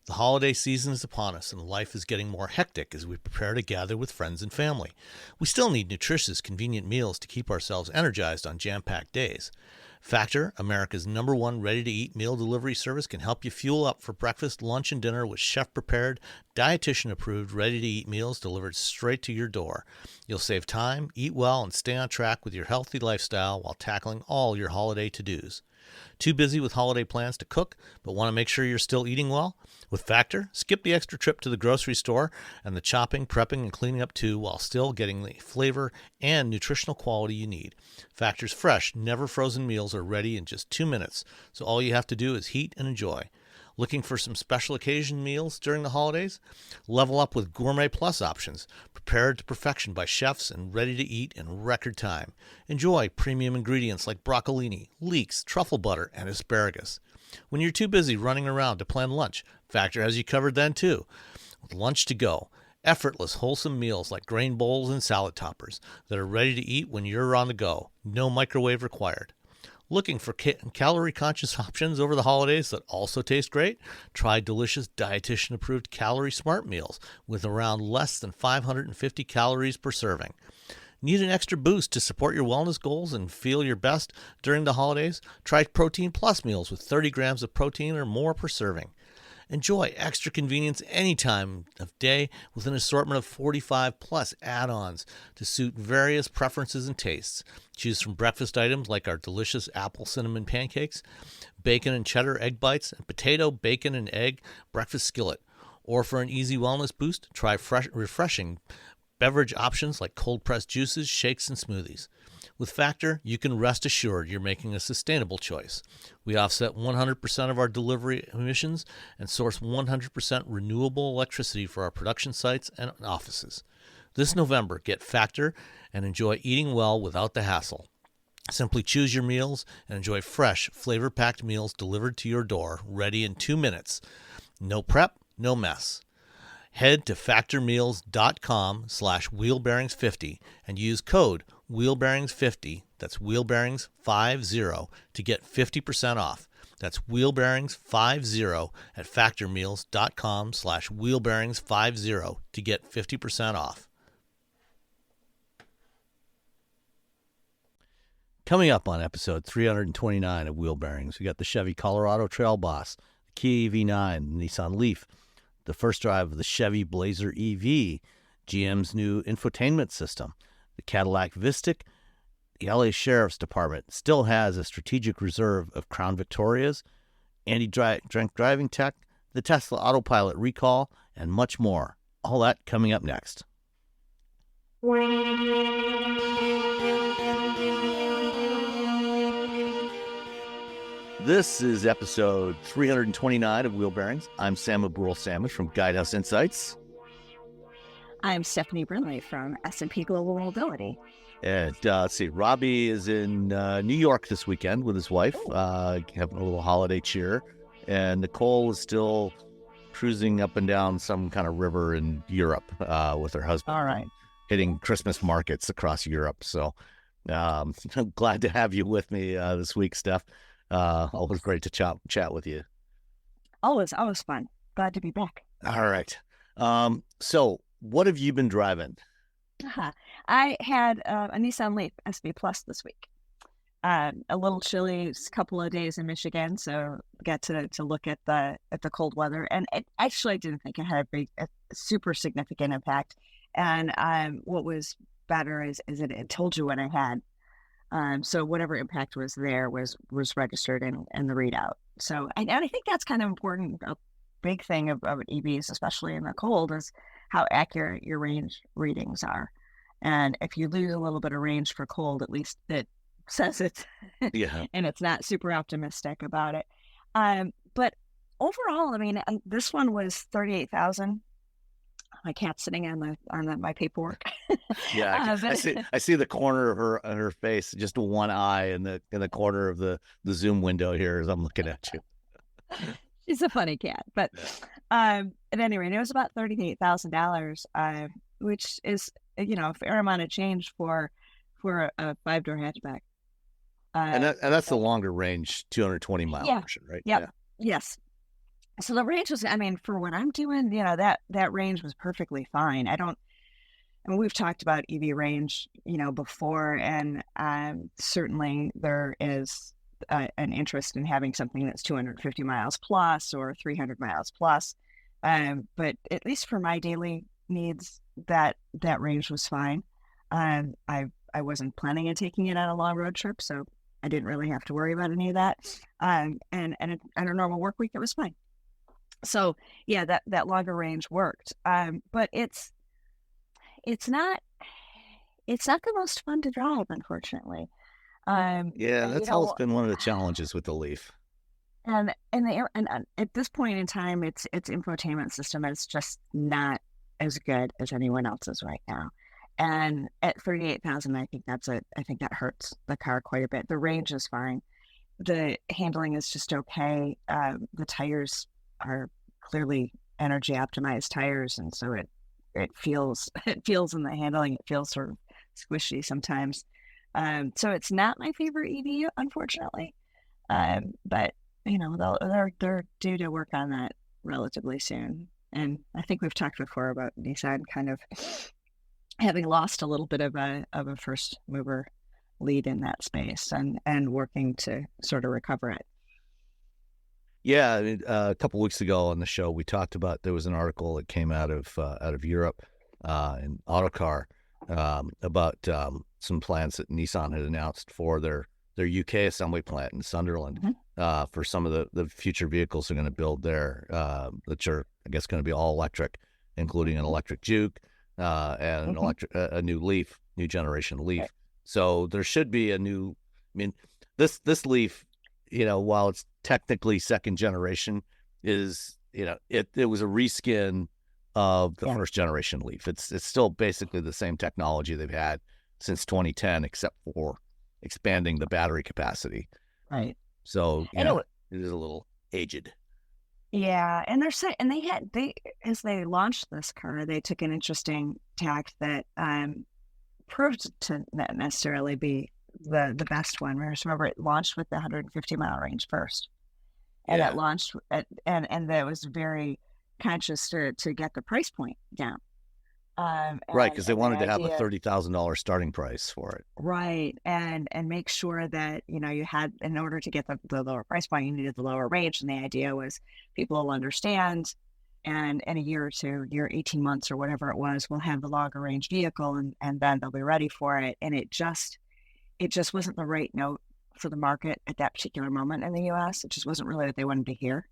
The holiday season is upon us, and life is getting more hectic as we prepare to gather with friends and family. We still need nutritious, convenient meals to keep ourselves energized on jam-packed days. Factor, America's #1 ready-to-eat meal delivery service, can help you fuel up for breakfast, lunch, and dinner with chef-prepared, dietitian-approved, ready-to-eat meals delivered straight to your door. You'll save time, eat well, and stay on track with your healthy lifestyle while tackling all your holiday to-dos. Too busy with holiday plans to cook, but want to make sure you're still eating well? With Factor, skip the extra trip to the grocery store and the chopping, prepping, and cleaning up too, while still getting the flavor and nutritional quality you need. Factor's fresh, never frozen meals are ready in just 2 minutes, so all you have to do is heat and enjoy. Looking for some special occasion meals during the holidays? Level up with Gourmet Plus options, prepared to perfection by chefs and ready to eat in record time. Enjoy premium ingredients like broccolini, leeks, truffle butter, and asparagus. When you're too busy running around to plan lunch, Factor has you covered then too. With lunch to go, effortless, wholesome meals like grain bowls and salad toppers that are ready to eat when you're on the go. No microwave required. Looking for calorie-conscious options over the holidays that also taste great? Try delicious dietitian-approved Calorie Smart meals with around less than 550 calories per serving. Need an extra boost to support your wellness goals and feel your best during the holidays? Try Protein Plus meals with 30 grams of protein or more per serving. Enjoy extra convenience any time of day with an assortment of 45 plus add-ons to suit various preferences and tastes. Choose from breakfast items like our delicious apple cinnamon pancakes, bacon and cheddar egg bites, and potato, bacon, and egg breakfast skillet. Or for an easy wellness boost, try refreshing beverage options like cold-pressed juices, shakes, and smoothies. With Factor, you can rest assured you're making a sustainable choice. We offset 100% of our delivery emissions and source 100% renewable electricity for our production sites and offices. This November, get Factor and enjoy eating well without the hassle. Simply choose your meals and enjoy fresh, flavor-packed meals delivered to your door, ready in 2 minutes. No prep, no mess. Head to factormeals.com/wheelbearings50 and use code wheelbearings50, that's wheelbearings50, to get 50% off. That's wheelbearings50 at factormeals.com/wheelbearings50 to get 50% off. Coming up on episode 329 of Wheel Bearings, we got the Chevy Colorado Trail Boss, the Kia EV9, the Nissan Leaf, the first drive of the Chevy Blazer EV, GM's new infotainment system, the Cadillac Vistiq. The LA Sheriff's Department still has a strategic reserve of Crown Victorias, anti-drunk driving tech, the Tesla autopilot recall, and much more. All that coming up next. This is episode 329 of Wheel Bearings. I'm Sam Abul-Sandwich from Guidehouse Insights. I'm Stephanie Brinley from S&P Global Mobility. And let's see, Robbie is in New York this weekend with his wife, having a little holiday cheer. And Nicole is still cruising up and down some kind of river in Europe with her husband. All right. Hitting Christmas markets across Europe. So I'm glad to have you with me this week, Steph. Always great to chat with you. Always fun. Glad to be back. All right. So what have you been driving? I had a Nissan Leaf SV Plus this week. A little chilly, couple of days in Michigan, so got to look at the cold weather, and I didn't think it had a super significant impact. And what was better is it told you what I had. So whatever impact was there was registered in the readout. So and I think that's kind of important. A big thing of EVs, especially in the cold, is how accurate your range readings are. And if you lose a little bit of range for cold, at least it says it. Yeah. And it's not super optimistic about it. But overall, I mean, this one was 38,000. My cat's sitting on my paperwork. Yeah, I see the corner of her face, just one eye in the corner of the Zoom window here as I'm looking at you. She's a funny cat, but at any rate, it was about $38,000, which is a fair amount of change for a 5-door hatchback. And that's the longer range 220 mile version, right? Yep. Yeah. Yes. So the range was, I mean, for what I'm doing, that range was perfectly fine. And we've talked about EV range, before, and certainly there is an interest in having something that's 250 miles plus or 300 miles plus. But at least for my daily needs, that range was fine. I wasn't planning on taking it on a long road trip, so I didn't really have to worry about any of that. And on a normal work week, it was fine. So yeah, that longer range worked. But it's not the most fun to drive, unfortunately. Yeah, that's always been one of the challenges with the Leaf. And at this point in time, its infotainment system is just not as good as anyone else's right now. And at 38,000, I think that hurts the car quite a bit. The range is fine. The handling is just okay. The tires are clearly energy optimized tires, and so it feels in the handling, it feels sort of squishy sometimes. So it's not my favorite EV, unfortunately. But they're due to work on that relatively soon. And I think we've talked before about Nissan kind of having lost a little bit of a first mover lead in that space, and working to sort of recover it. Yeah, a couple weeks ago on the show, we talked about, there was an article that came out of Europe in Autocar about some plans that Nissan had announced for their UK assembly plant in Sunderland, for some of the future vehicles they're going to build there, that are, I guess, going to be all electric, including an electric Juke and a new Leaf, new generation Leaf. Right. So there should be this Leaf, while it's technically second generation, is, it was a reskin of the first generation Leaf. It's still basically the same technology they've had since 2010, except for expanding the battery capacity. Right. So it is a little aged. Yeah, and as they launched this car, they took an interesting tack that proved to not necessarily be the best one. Remember, it launched with the 150-mile range first, and it launched and that was very conscious to get the price point down. Right, because they wanted to have a $30,000 starting price for it. Right, and make sure that you had, in order to get the lower price point, you needed the lower range, and the idea was people will understand, and in a year or 2, 18 months or whatever it was, we'll have the longer range vehicle, and then they'll be ready for it. And it just wasn't the right note for the market at that particular moment in the U.S. It just wasn't really what they wanted to hear.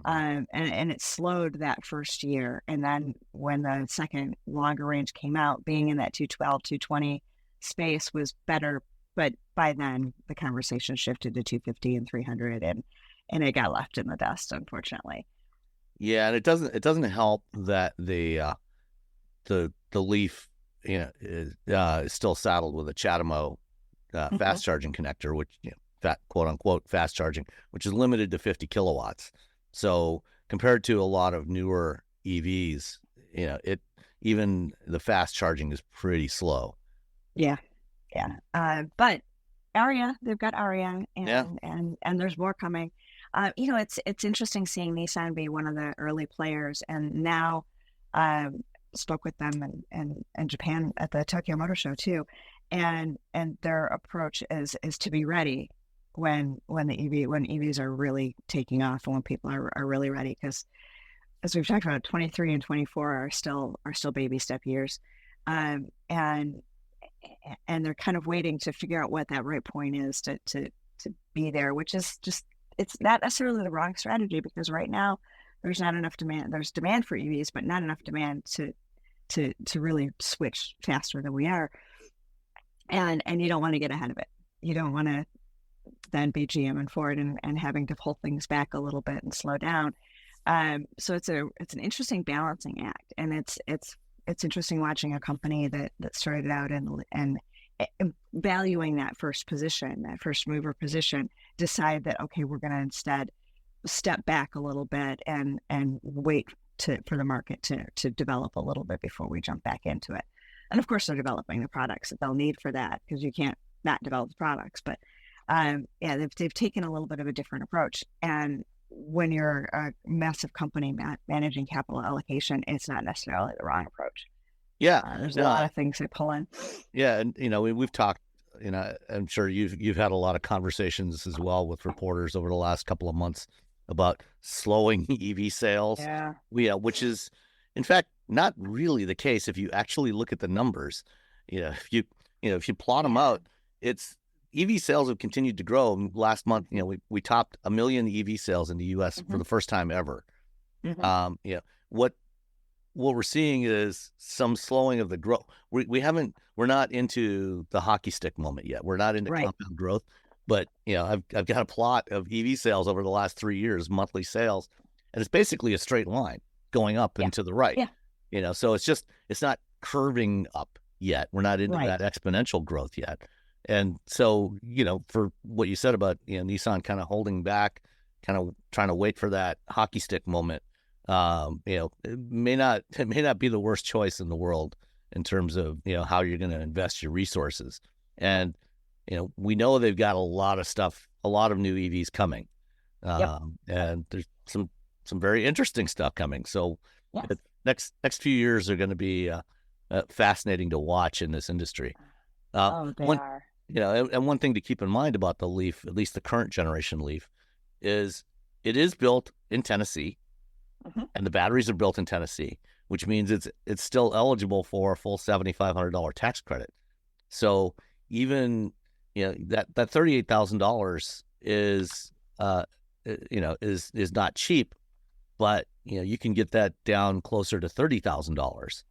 And it slowed that first year. And then when the second longer range came out, being in that 212, 220 space was better. But by then the conversation shifted to 250 and 300, and it got left in the dust, unfortunately. Yeah. And it doesn't help that the Leaf, is still saddled with a CHAdeMO fast charging connector, which, quote unquote fast charging, which is limited to 50 kilowatts. So compared to a lot of newer EVs, even the fast charging is pretty slow. Yeah. But Aria, they've got Aria, and there's more coming. It's interesting seeing Nissan be one of the early players, and now spoke with them in Japan at the Tokyo Motor Show too, and their approach is to be ready when EVs are really taking off, and when people are really ready, because as we've talked about, 23 and 24 are still baby step years, and they're kind of waiting to figure out what that right point is to be there, which is just, it's not necessarily the wrong strategy, because right now there's not enough demand. There's demand for EVs, but not enough demand to really switch faster than we are, and you don't want to get ahead of it. You don't want to then be GM and Ford and having to pull things back a little bit and slow down. So it's an interesting balancing act, and it's interesting watching a company that started out and valuing that first position, that first mover position, decide that, okay, we're going to instead step back a little bit and wait for the market to develop a little bit before we jump back into it. And of course, they're developing the products that they'll need for that, because you can't not develop the products. But they've taken a little bit of a different approach, and when you're a massive company managing capital allocation, it's not necessarily the wrong approach. Yeah, there's a lot of things they pull in. Yeah, and we've talked. I'm sure you've had a lot of conversations as well with reporters over the last couple of months about slowing EV sales. Yeah, which is, in fact, not really the case if you actually look at the numbers. If you plot them out, it's EV sales have continued to grow. Last month, we topped 1 million EV sales in the U.S. for the first time ever. What we're seeing is some slowing of the growth. We're not into the hockey stick moment yet. We're not into compound growth, but I've got a plot of EV sales over the last 3 years, monthly sales, and it's basically a straight line going up and to the right. Yeah. So it's not curving up yet. We're not into that exponential growth yet. And so, for what you said about Nissan kind of holding back, kind of trying to wait for that hockey stick moment, it may not be the worst choice in the world in terms of how you're going to invest your resources. And we know they've got a lot of stuff, a lot of new EVs coming, and there's some very interesting stuff coming. So the next few years are going to be fascinating to watch in this industry. They are. And one thing to keep in mind about the Leaf, at least the current generation Leaf, is it is built in Tennessee. And the batteries are built in Tennessee, which means it's still eligible for a full $7,500 tax credit. So even that $38,000 is not cheap, but you can get that down closer to $30,000.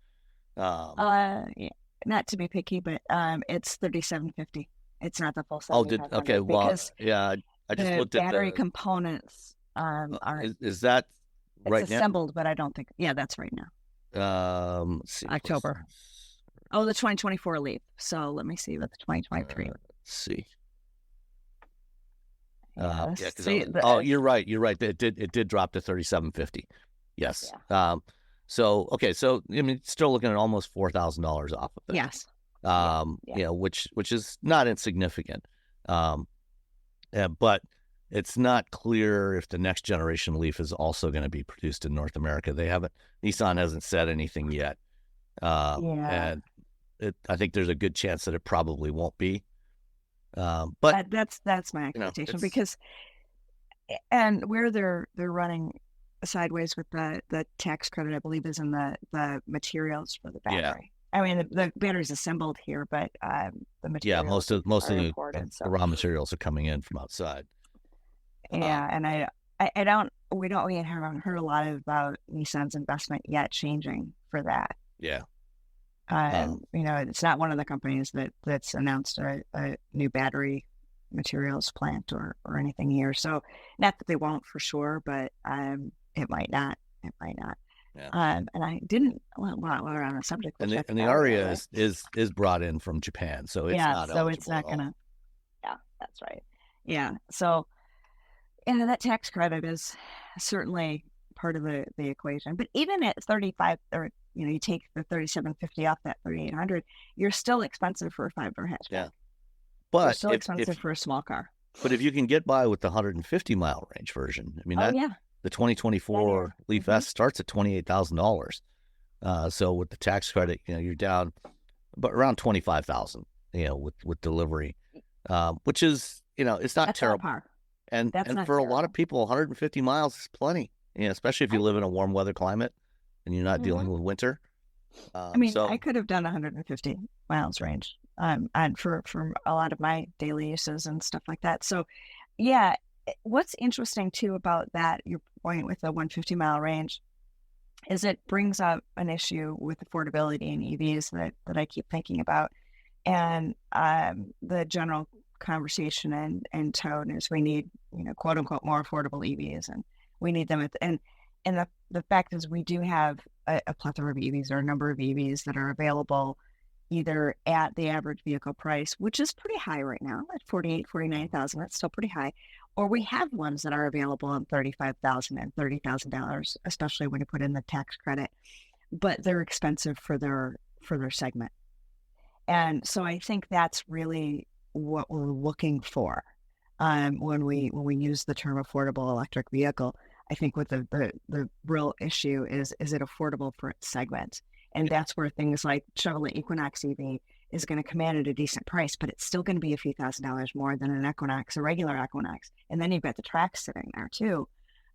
Not to be picky, but it's $3,750. It's not the full $7,500. Okay. Well, I just looked at battery components. Is that? It's assembled, but I don't think. Yeah, that's right now. Let's see. October. The 2024 Leaf. So let me see what the 2023. Let's see. You're right. It did drop to $3,750. Yes. Yeah. So it's still looking at almost $4,000 off of it. Yes. Which is not insignificant. But it's not clear if the next generation Leaf is also going to be produced in North America. Nissan hasn't said anything yet. And I think there's a good chance that it probably won't be. But that's my expectation because, and where they're running sideways with the tax credit, I believe, is in the materials for the battery. Yeah. I mean, the battery's assembled here, but the materials. Yeah, most of the imported, the raw materials are coming in from outside. Yeah, and we haven't heard a lot about Nissan's investment yet changing for that. Yeah. It's not one of the companies that's announced a new battery materials plant or anything here. So not that they won't for sure, but it might not. It might not. Yeah. And I didn't. While we're on the subject, and the Aria is brought in from Japan, so it's not. So it's not gonna. Yeah, that's right. Yeah. So, that tax credit is certainly part of the equation. But even at 35, or you take the $3,750 off that $3,800, you're still expensive for a 5-door hatchback. Yeah. But you're still expensive for a small car. But if you can get by with the 150-mile range version, I mean, the 2024 Leaf S starts at $28,000. So with the tax credit, you're down, but around $25,000, with delivery, which is, it's not terrible. And for a lot of people, 150 miles is plenty, especially if you live in a warm weather climate and you're not dealing with winter. I could have done 150 miles range, and for a lot of my daily uses and stuff like that. So, yeah, what's interesting too about that, your point with the 150-mile range, is it brings up an issue with affordability in EVs that I keep thinking about, and the general conversation and tone is we need, quote unquote, more affordable EVs, and we need them and the fact is we do have a plethora of EVs, or a number of EVs that are available either at the average vehicle price, which is pretty high right now at $49,000. That's still pretty high. Or we have ones that are available at $35,000 and $30,000, especially when you put in the tax credit, but they're expensive for their segment. And so I think that's really what we're looking for. when we use the term affordable electric vehicle. I think what the real issue is it affordable for its segment? And that's where things like Chevrolet Equinox EV is going to command at a decent price, but it's still going to be a few $1,000s more than an Equinox, a regular Equinox. And then you've got the Trax sitting there too.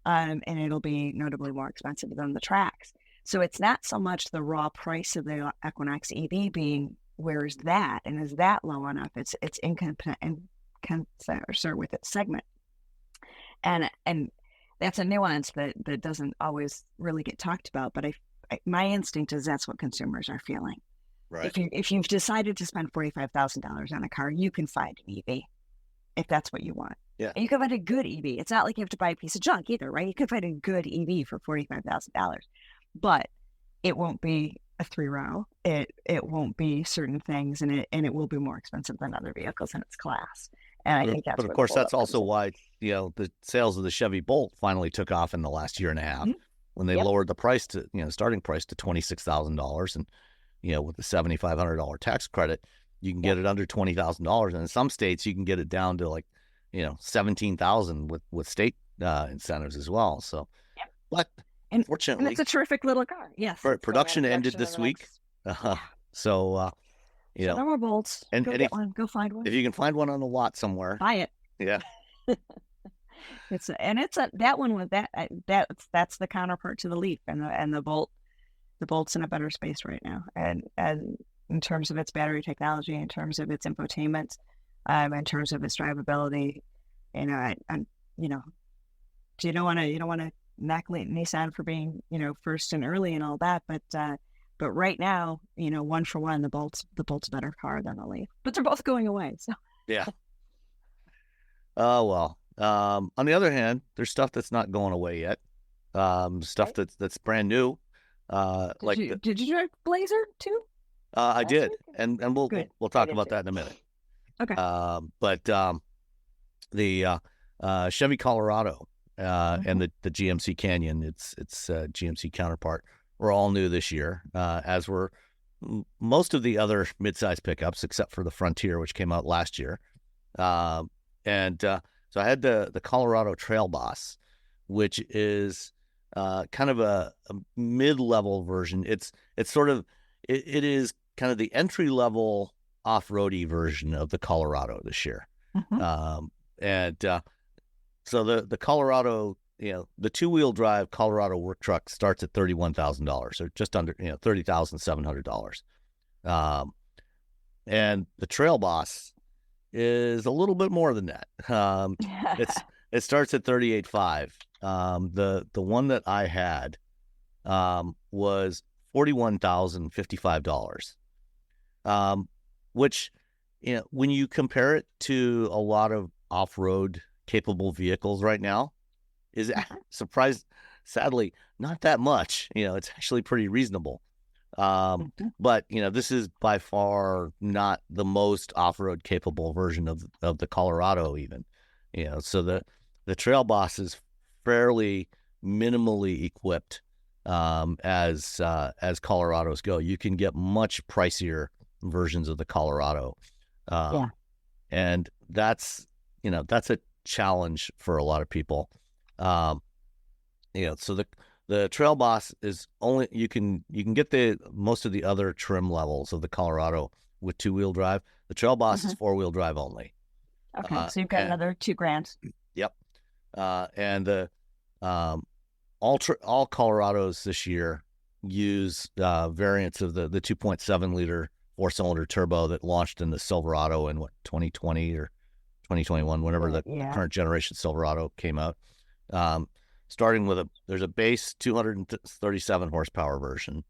And it'll be notably more expensive than the Trax. So it's not so much the raw price of the Equinox EV being, where's that? And is that low enough? It's in concert with its segment. And that's a nuance that doesn't always really get talked about, but my instinct is that's what consumers are feeling. Right. If you've decided to spend $45,000 on a car, you can find an EV if that's what you want. Yeah. And you can find a good EV. It's not like you have to buy a piece of junk either, right? You can find a good EV for $45,000, but it won't be a 3-row. It won't be certain things, and it will be more expensive than other vehicles in its class. And I think that's. But of course, that's also why the sales of the Chevy Bolt finally took off in the last year and a half, when they lowered the price to starting price to $26,000, and with the $7,500 tax credit, you can get it under $20,000, and in some states you can get it down to like $17,000 with state incentives as well. So, but unfortunately, and it's a terrific little car. Yes, production ended this week. So no more Bolts. And get one. Go find one. If you can find one on the lot somewhere, buy it. Yeah. That one with that's the counterpart to the Leaf, and the Bolt. The Bolt's in a better space right now, and in terms of its battery technology, in terms of its infotainment, in terms of its drivability, you don't want to knock Nissan for being first and early and all that, but right now, one for one, the Bolt's a better car than the Leaf, but they're both going away. So yeah. Oh well. On the other hand, there's stuff that's not going away yet. Stuff that's brand new. Did you drive Blazer too? I did, and we'll talk about that in a minute. Okay. But the Chevy Colorado and the GMC Canyon, its GMC counterpart, were all new this year, as were most of the other midsize pickups, except for the Frontier, which came out last year. So I had the Colorado Trail Boss, which is kind of a mid-level version. It is kind of the entry-level off-roady version of the Colorado this year. So the Colorado, the two-wheel drive Colorado work truck starts at $31,000, or just under $30,700. And the Trail Boss is a little bit more than that. It starts at $38,500. The one that I had was $41,055. Which, when you compare it to a lot of off-road capable vehicles right now, is sadly not that much. It's actually pretty reasonable. But this is by far not the most off-road capable version of the Colorado even. So the Trail Boss is fairly minimally equipped as Colorados go. You can get much pricier versions of the Colorado, and that's a challenge for a lot of people. So the Trail Boss is only, you can get most of the other trim levels of the Colorado with two-wheel drive. The Trail Boss is four-wheel drive only. Okay, so you've got another $2,000. Yep. And the all Colorados this year use variants of the 2.7 liter 4-cylinder turbo that launched in the Silverado in 2020 or 2021, whenever the current generation Silverado came out. Starting with there's a base 237 horsepower version.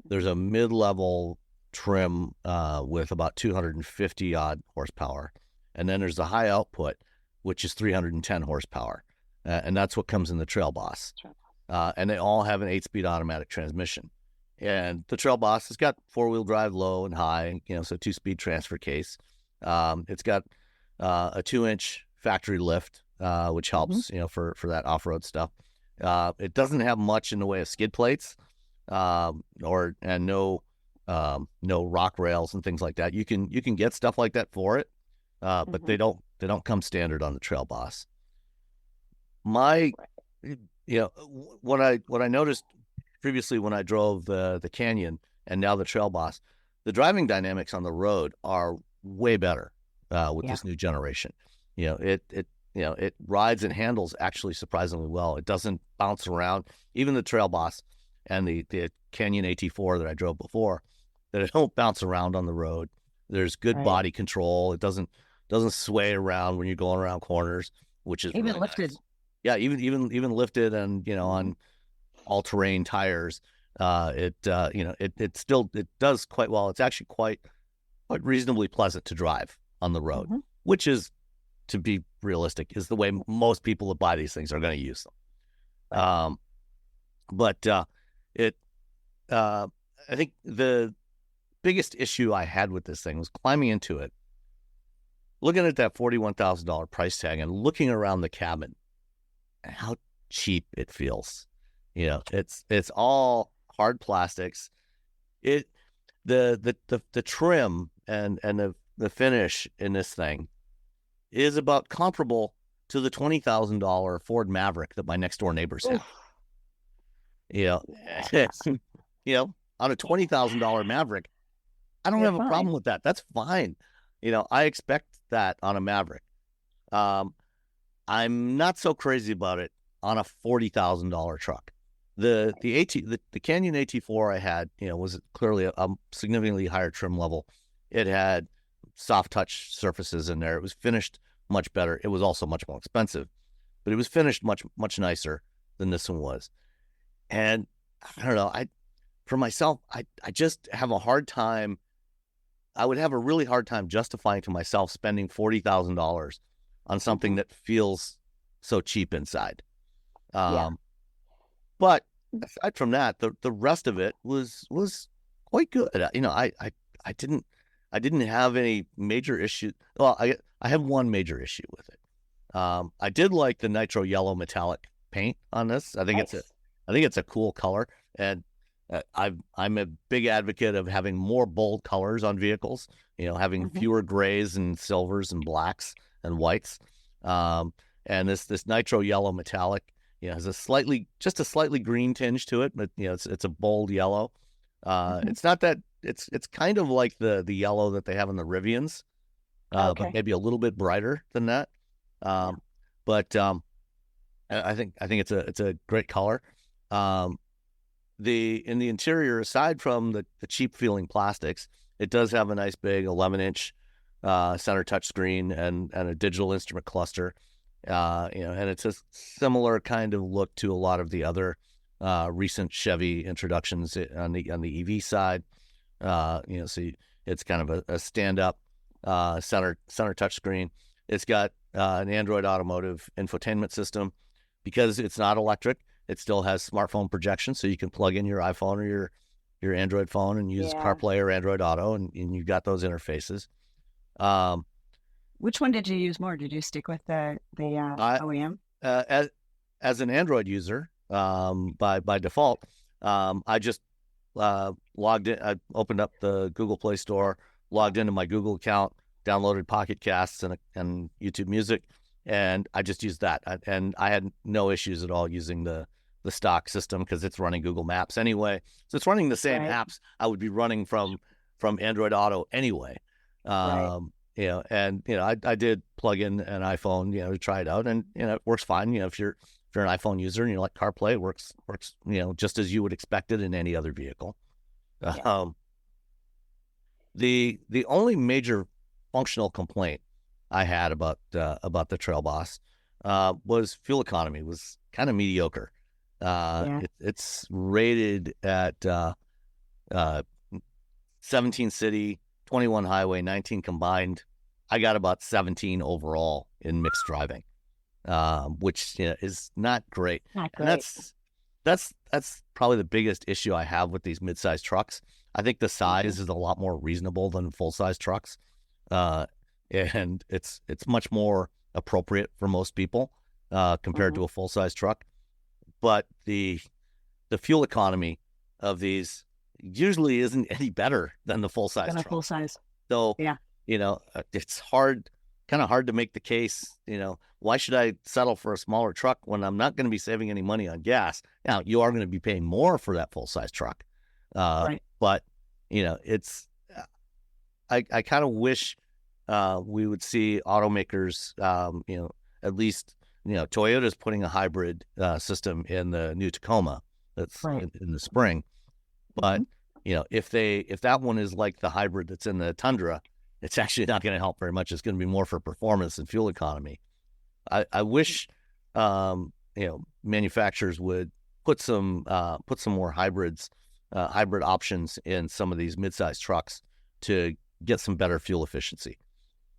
There's a mid-level trim with about 250 odd horsepower. And then there's the high output, which is 310 horsepower. And that's what comes in the Trail Boss. And they all have an 8-speed automatic transmission. And the Trail Boss has got 4-wheel drive low and high, so 2-speed transfer case. It's got a 2-inch factory lift, which helps, for that off-road stuff. It doesn't have much in the way of skid plates, and no rock rails and things like that. You can get stuff like that for it, but they don't They don't come standard on the Trail Boss. My, what I noticed previously when I drove the Canyon and now the Trail Boss, the driving dynamics on the road are way better with this new generation. It rides and handles actually surprisingly well. It doesn't bounce around. Even the Trail Boss and the Canyon AT4 that I drove before, that it don't bounce around on the road. There's good body control. It doesn't sway around when you're going around corners, which is even really lifted. nice. Yeah, even lifted and on all-terrain tires, it does quite well. It's actually quite reasonably pleasant to drive on the road, which is, to be realistic, is the way most people that buy these things are going to use them. I think the biggest issue I had with this thing was climbing into it, looking at that $41,000 price tag and looking around the cabin and how cheap it feels. It's all hard plastics. The trim and the finish in this thing is about comparable to the $20,000 Ford Maverick that my next door neighbors have. On a $20,000 Maverick, I don't have a problem with that. That's fine. I expect that on a Maverick. I'm not so crazy about it on a $40,000 truck. The Canyon AT4 I had, was clearly a significantly higher trim level. It had soft touch surfaces in there. It was finished much better. It was also much more expensive, but it was finished much nicer than this one was. And I don't know, for myself, I just have a hard time. I would have a really hard time justifying to myself spending $40,000 on something that feels so cheap inside. But aside from that, the rest of it was quite good. I didn't have any major issue. Well, I have one major issue with it. I did like the nitro yellow metallic paint on this. I think it's a cool color, and I'm a big advocate of having more bold colors on vehicles. Having fewer grays and silvers and blacks and whites. And this nitro yellow metallic, has a slightly green tinge to it, but it's a bold yellow. It's not that it's kind of like the yellow that they have in the Rivians, but maybe a little bit brighter than that. But I think it's a great color. In the interior, aside from the cheap feeling plastics, it does have a nice big 11-inch center touch screen and a digital instrument cluster. And it's a similar kind of look to a lot of the other recent Chevy introductions on the EV side. So it's kind of a stand-up center touch screen. It's got an Android Automotive infotainment system. Because it's not electric, it still has smartphone projection, so you can plug in your iPhone or your Android phone and use CarPlay or Android Auto, and you've got those interfaces. Which one did you use more? Did you stick with the OEM? As an Android user, by default, I just logged in. I opened up the Google Play Store, logged into my Google account, downloaded Pocket Casts and YouTube Music, and I just used that. And I had no issues at all using the stock system because it's running Google Maps anyway. So it's running the same apps I would be running from Android Auto anyway. I did plug in an iPhone, to try it out, and it works fine. If you're an iPhone user and you like CarPlay, it works, just as you would expect it in any other vehicle. The only major functional complaint I had about the Trail Boss was fuel economy. It was kind of mediocre. It's rated at 17 city, 21 highway, 19 combined. I got about 17 overall in mixed driving, which is not great. Not great. And that's probably the biggest issue I have with these mid-size trucks. I think the size is a lot more reasonable than full-size trucks, and it's much more appropriate for most people compared to a full-size truck. But the fuel economy of these usually isn't any better than the full-size truck. Full size. So, it's hard kind of hard to make the case, why should I settle for a smaller truck when I'm not going to be saving any money on gas? Now, you are going to be paying more for that full-size truck. Right. But, it's, I kind of wish we would see automakers, at least, Toyota's putting a hybrid system in the new Tacoma that's Right. in the spring. But, if that one is like the hybrid that's in the Tundra, it's actually not going to help very much. It's going to be more for performance and fuel economy. I wish, manufacturers would put some more hybrid options in some of these mid-sized trucks to get some better fuel efficiency.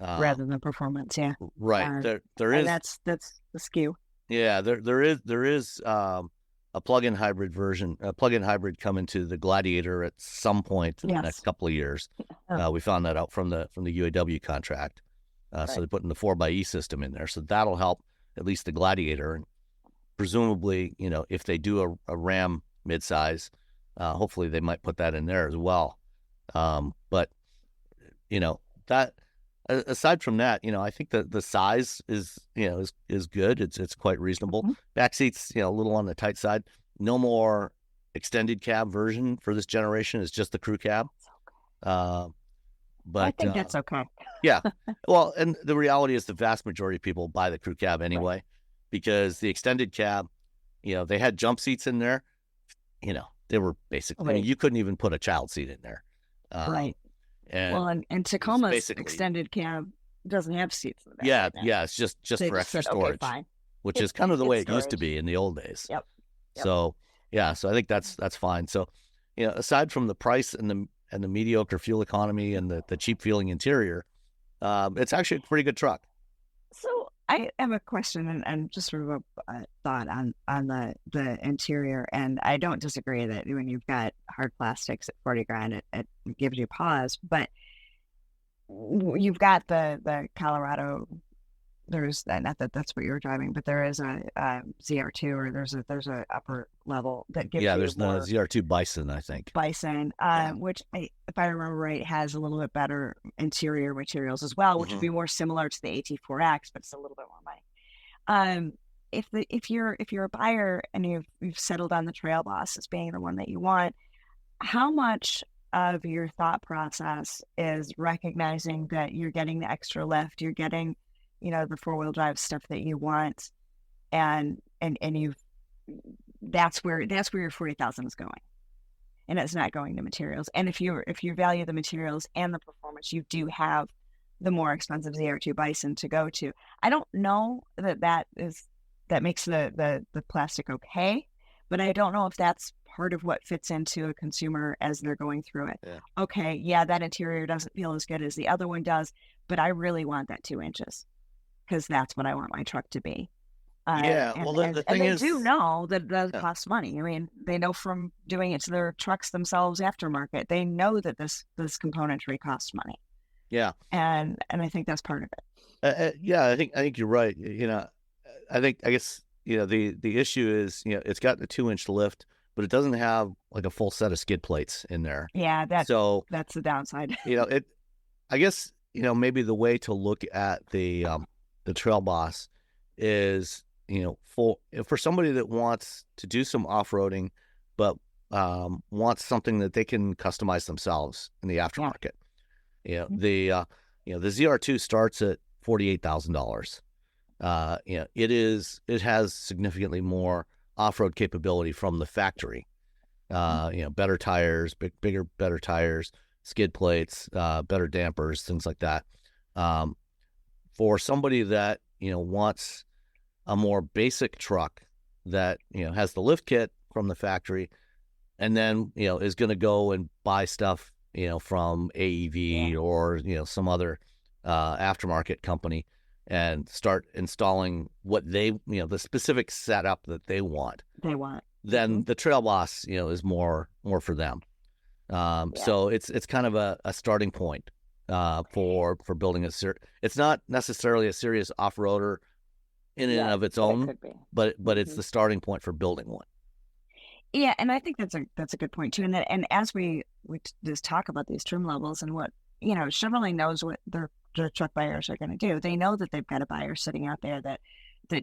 Rather than performance, yeah. Right. There is. That's the skew. Yeah, there is a plug-in hybrid coming to the Gladiator at some point in the next couple of years. We found that out from the UAW contract. So they're putting the 4xe system in there. So that'll help at least the Gladiator. And presumably, if they do a Ram midsize, hopefully they might put that in there as well. But, that aside from that, I think that the size is good. It's quite reasonable. Mm-hmm. Back seats, a little on the tight side. No more extended cab version for this generation. It's just the crew cab. But I think that's okay. Yeah. Well, and the reality is the vast majority of people buy the crew cab anyway, because the extended cab, they had jump seats in there. They were basically, Right. you couldn't even put a child seat in there. Right. And and Tacoma's extended cab doesn't have seats in the back. Yeah, it's just They for just extra said, storage, okay, fine. which is kind of the way it used to storage. be in the old days. Yep. So I think that's fine. So, aside from the price and the mediocre fuel economy and the cheap feeling interior, it's actually a pretty good truck. So I have a question and just sort of a thought on the interior, and I don't disagree that when you've got hard plastics at $40,000, it gives you pause. But you've got the Colorado. There's that, not that that's what you were driving, but there is a ZR2, or there's a upper level that gives you there's more the ZR2 Bison, I think. Bison, which if I remember right, has a little bit better interior materials as well, which would be more similar to the AT4X, but it's a little bit more money. If you're a buyer and you've settled on the Trail Boss as being the one that you want, how much of your thought process is recognizing that you're getting the extra lift, you're getting the four-wheel drive stuff that you want, and that's where your 40,000 is going, and it's not going to materials. And if you value the materials and the performance, you do have the more expensive ZR2 Bison to go to. I don't know that makes the plastic okay, but I don't know if that's part of what fits into a consumer as they're going through it. Yeah. Okay, that interior doesn't feel as good as the other one does, but I really want that 2 inches, because that's what I want my truck to be. The thing is, they do know that it does cost money. I mean, they know from doing it to their trucks themselves aftermarket. They know that this componentry costs money. Yeah, and I think that's part of it. I think you're right. I guess the issue is it's got the 2-inch lift, but it doesn't have like a full set of skid plates in there. Yeah, that's the downside. I guess maybe the way to look at the Trail Boss is for somebody that wants to do some off-roading, but wants something that they can customize themselves in the aftermarket. The ZR2 starts at $48,000. It has significantly more off-road capability from the factory. Better tires, better tires, skid plates, better dampers, things like that. For somebody that wants a more basic truck that has the lift kit from the factory, and then is going to go and buy stuff from AEV or some other aftermarket company, and start installing what they the specific setup that they want. Then the Trail Boss is more for them. So it's kind of a starting point for building it's not necessarily a serious off-roader in and of its own, but it's the starting point for building one. Yeah, and I think that's a good point too. And as we just talk about these trim levels and what Chevrolet knows what they're truck buyers are going to do. They know that they've got a buyer sitting out there that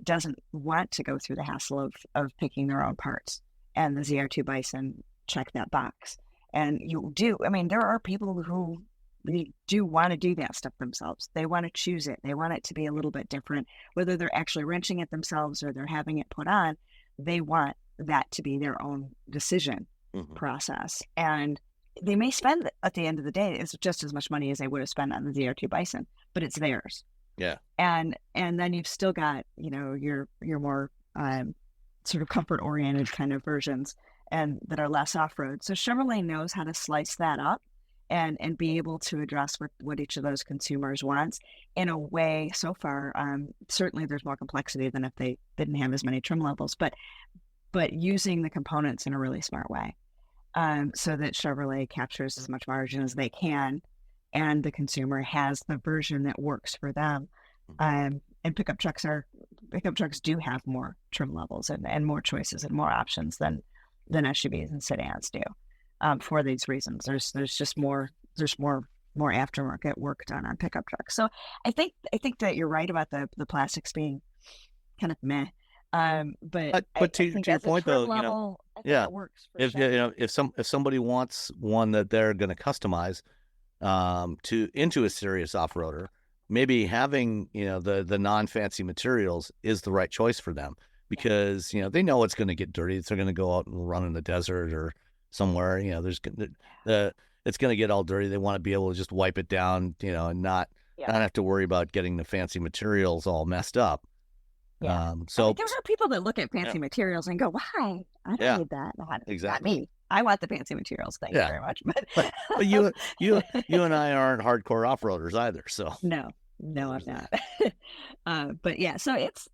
doesn't want to go through the hassle of picking their own parts. And the ZR2 Bison check that box. And there are people who do want to do that stuff themselves. They want to choose it. They want it to be a little bit different, whether they're actually wrenching it themselves or they're having it put on. They want that to be their own decision process. And they may spend, at the end of the day, it's just as much money as they would have spent on the ZR2 Bison, but it's theirs. Yeah. And then you've still got, your more sort of comfort oriented kind of versions and that are less off-road. So Chevrolet knows how to slice that up and be able to address what each of those consumers wants in a way. So far, certainly there's more complexity than if they didn't have as many trim levels, but using the components in a really smart way. So that Chevrolet captures as much margin as they can, and the consumer has the version that works for them. And pickup trucks do have more trim levels and more choices and more options than SUVs and sedans do. For these reasons, there's just more aftermarket work done on pickup trucks. So I think that you're right about the plastics being kind of meh. But to your point though, level, yeah, it works for if somebody wants one that they're going to customize into a serious off-roader, maybe having the non-fancy materials is the right choice for them, because they know it's going to get dirty. They're going to go out and run in the desert or somewhere. It's going to get all dirty. They want to be able to just wipe it down, and not have to worry about getting the fancy materials all messed up. Yeah. So there are people that look at fancy materials and go, "Why? I don't need that." Exactly. Not me. I want the fancy materials. Thank you very much. But you and I aren't hardcore off-roaders either. So no, I'm not. But yeah, so it's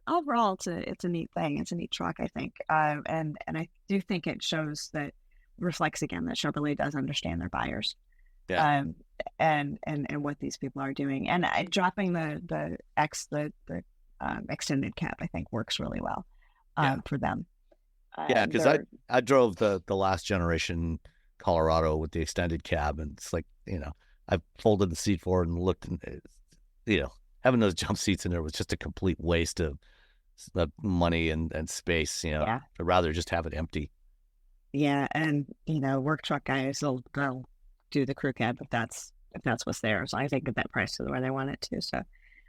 overall it's a neat thing. It's a neat truck, I think. And I do think it reflects again that Chevrolet does understand their buyers. Yeah. And what these people are doing, and dropping the extended cab, I think works really well for them. Yeah, because I drove the last generation Colorado with the extended cab, and it's like, I folded the seat forward and looked, and having those jump seats in there was just a complete waste of money and space. I'd rather just have it empty. Yeah, and work truck guys they'll do the crew cab if that's what's there. So I think that price is where they want it to. So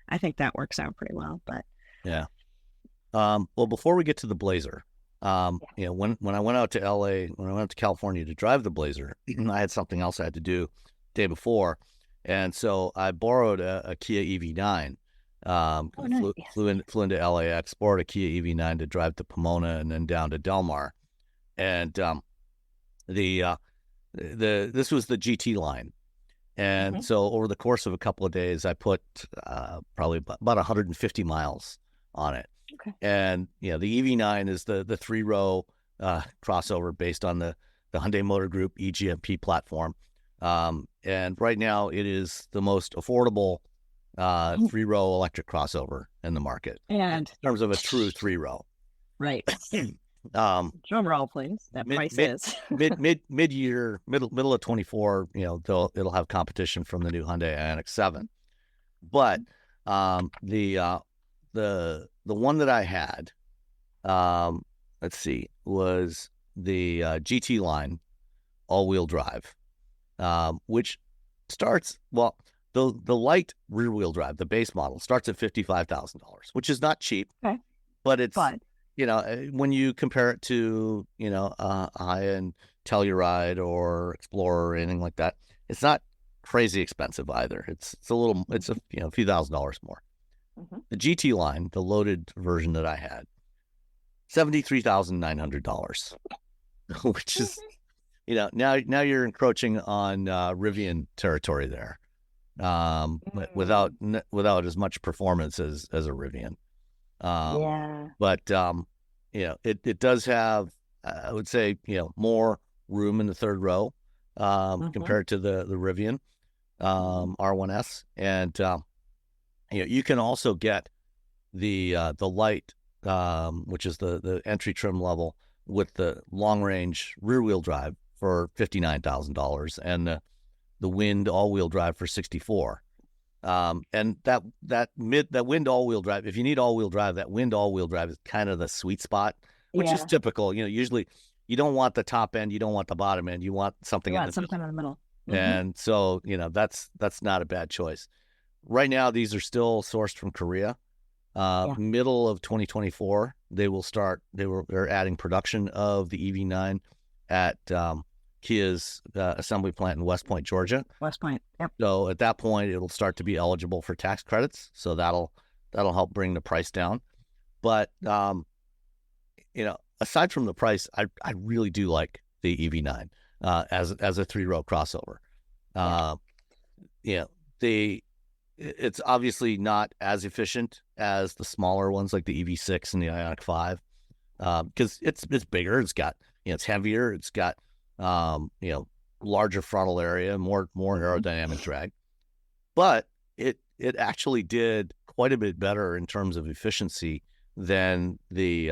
I think that works out pretty well. But yeah. Well, before we get to the Blazer, when I went out to LA, when I went out to California to drive the Blazer, I had something else I had to do the day before, and so I borrowed a Kia EV9. Nice. Flew into LAX, borrowed a Kia EV9 to drive to Pomona and then down to Del Mar, and this was the GT line. And so over the course of a couple of days, I put probably about 150 miles on it. Okay. And the EV9 is the 3-row crossover based on the Hyundai Motor Group eGMP platform. And right now it is the most affordable 3-row electric crossover in the market. And in terms of a true 3-row. Right. Drum roll, please. That price is middle of 24. It'll have competition from the new Hyundai Ioniq 7. But the one that I had, let's see, was the GT line all-wheel drive, which starts the light rear-wheel drive, the base model starts at $55,000, which is not cheap. Okay. But it's when you compare it to, a high-end Telluride or Explorer or anything like that, it's not crazy expensive either. It's a few $1,000s more. The GT line, the loaded version that I had, $73,900, which is, now you're encroaching on Rivian territory there, without as much performance as a Rivian. But it does have, I would say, more room in the third row compared to the Rivian R1S, and you can also get the light, which is the entry trim level, with the long range rear wheel drive for $59,000, and the wind all wheel drive for $64,000. And that wind all-wheel drive, if you need all-wheel drive, that wind all-wheel drive is kind of the sweet spot, which is typical. Usually you don't want the top end, you don't want the bottom end, you want something in the middle. In the middle. And so, that's not a bad choice. Right now, these are still sourced from Korea. Middle of 2024, they're adding production of the EV9 at Kia's assembly plant in West Point, Georgia. West Point, yep. So at that point, it'll start to be eligible for tax credits. So that'll help bring the price down. But aside from the price, I really do like the EV9 as a 3-row crossover. It's obviously not as efficient as the smaller ones like the EV6 and the Ioniq 5 because it's bigger. It's got it's heavier. It's got larger frontal area, more aerodynamic drag. But it actually did quite a bit better in terms of efficiency than the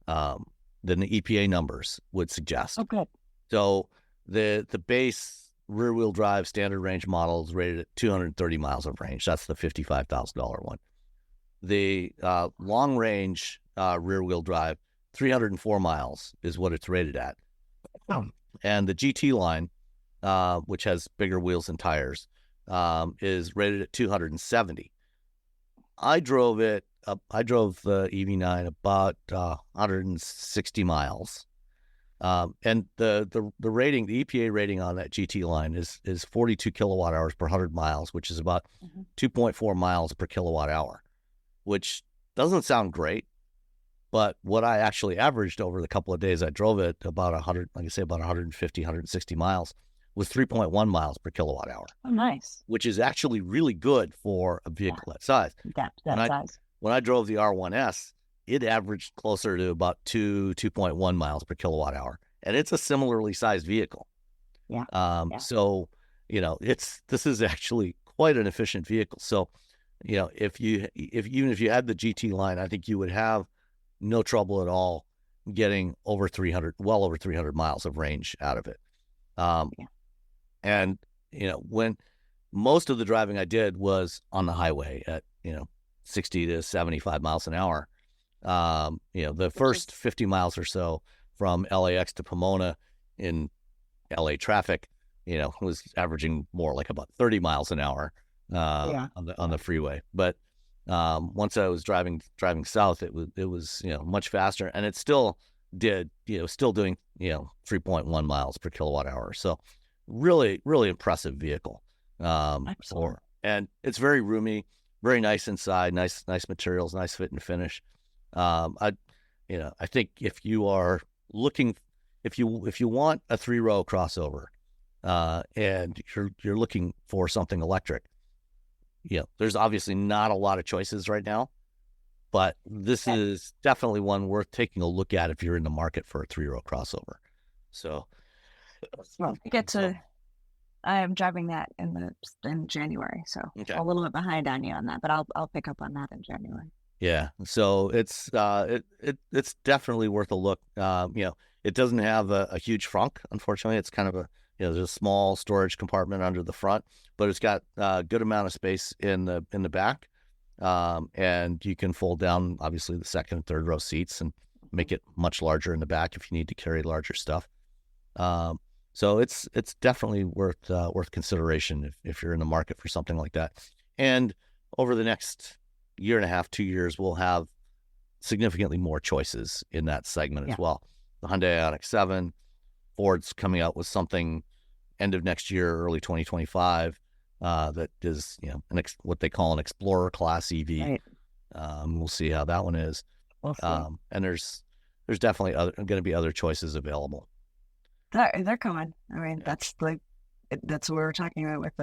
EPA numbers would suggest. Okay. So the base rear-wheel drive standard range model is rated at 230 miles of range. That's the $55,000 one. The long-range rear-wheel drive, 304 miles is what it's rated at. And the GT line, which has bigger wheels and tires, is rated at 270. I drove the EV9 about 160 miles. And the rating, the EPA rating on that GT line is 42 kilowatt hours per 100 miles, which is about 2.4 miles per kilowatt hour, which doesn't sound great. But what I actually averaged over the couple of days I drove it, about 150, 160 miles, was 3.1 miles per kilowatt hour. Oh, nice. Which is actually really good for a vehicle that size. That size. When I drove the R1S, it averaged closer to about 2.1 miles per kilowatt hour. And it's a similarly sized vehicle. So, this is actually quite an efficient vehicle. So, even if you had the GT line, I think you would have no trouble at all getting well over 300 miles of range out of it. And, when most of the driving I did was on the highway at, 60 to 75 miles an hour. The first 50 miles or so from LAX to Pomona in LA traffic, was averaging more like about 30 miles an hour on the freeway. But once I was driving south, it was much faster, and it still doing 3.1 miles per kilowatt hour. So really, really impressive vehicle. And it's very roomy, very nice inside, nice materials, nice fit and finish. I think if you are looking, if you want a 3-row crossover, and you're looking for something electric, there's obviously not a lot of choices right now, but this is definitely one worth taking a look at if you're in the market for a 3-row crossover. So, I am driving that in January, so a little bit behind on you on that, but I'll pick up on that in January. Yeah, so it's definitely worth a look. It doesn't have a huge frunk, unfortunately. It's kind of there's a small storage compartment under the front, but it's got a good amount of space in the back, and you can fold down obviously the second and third row seats and make it much larger in the back if you need to carry larger stuff. So it's definitely worth consideration if you're in the market for something like that. And over the next year and a half, 2 years, we'll have significantly more choices in that segment as well. The Hyundai Ioniq 7, Ford's coming out with something end of next year, early 2025, that is what they call an Explorer class EV. Right. We'll see how that one is. And there's definitely going to be other choices available. They're coming. I mean, that's what we're talking about with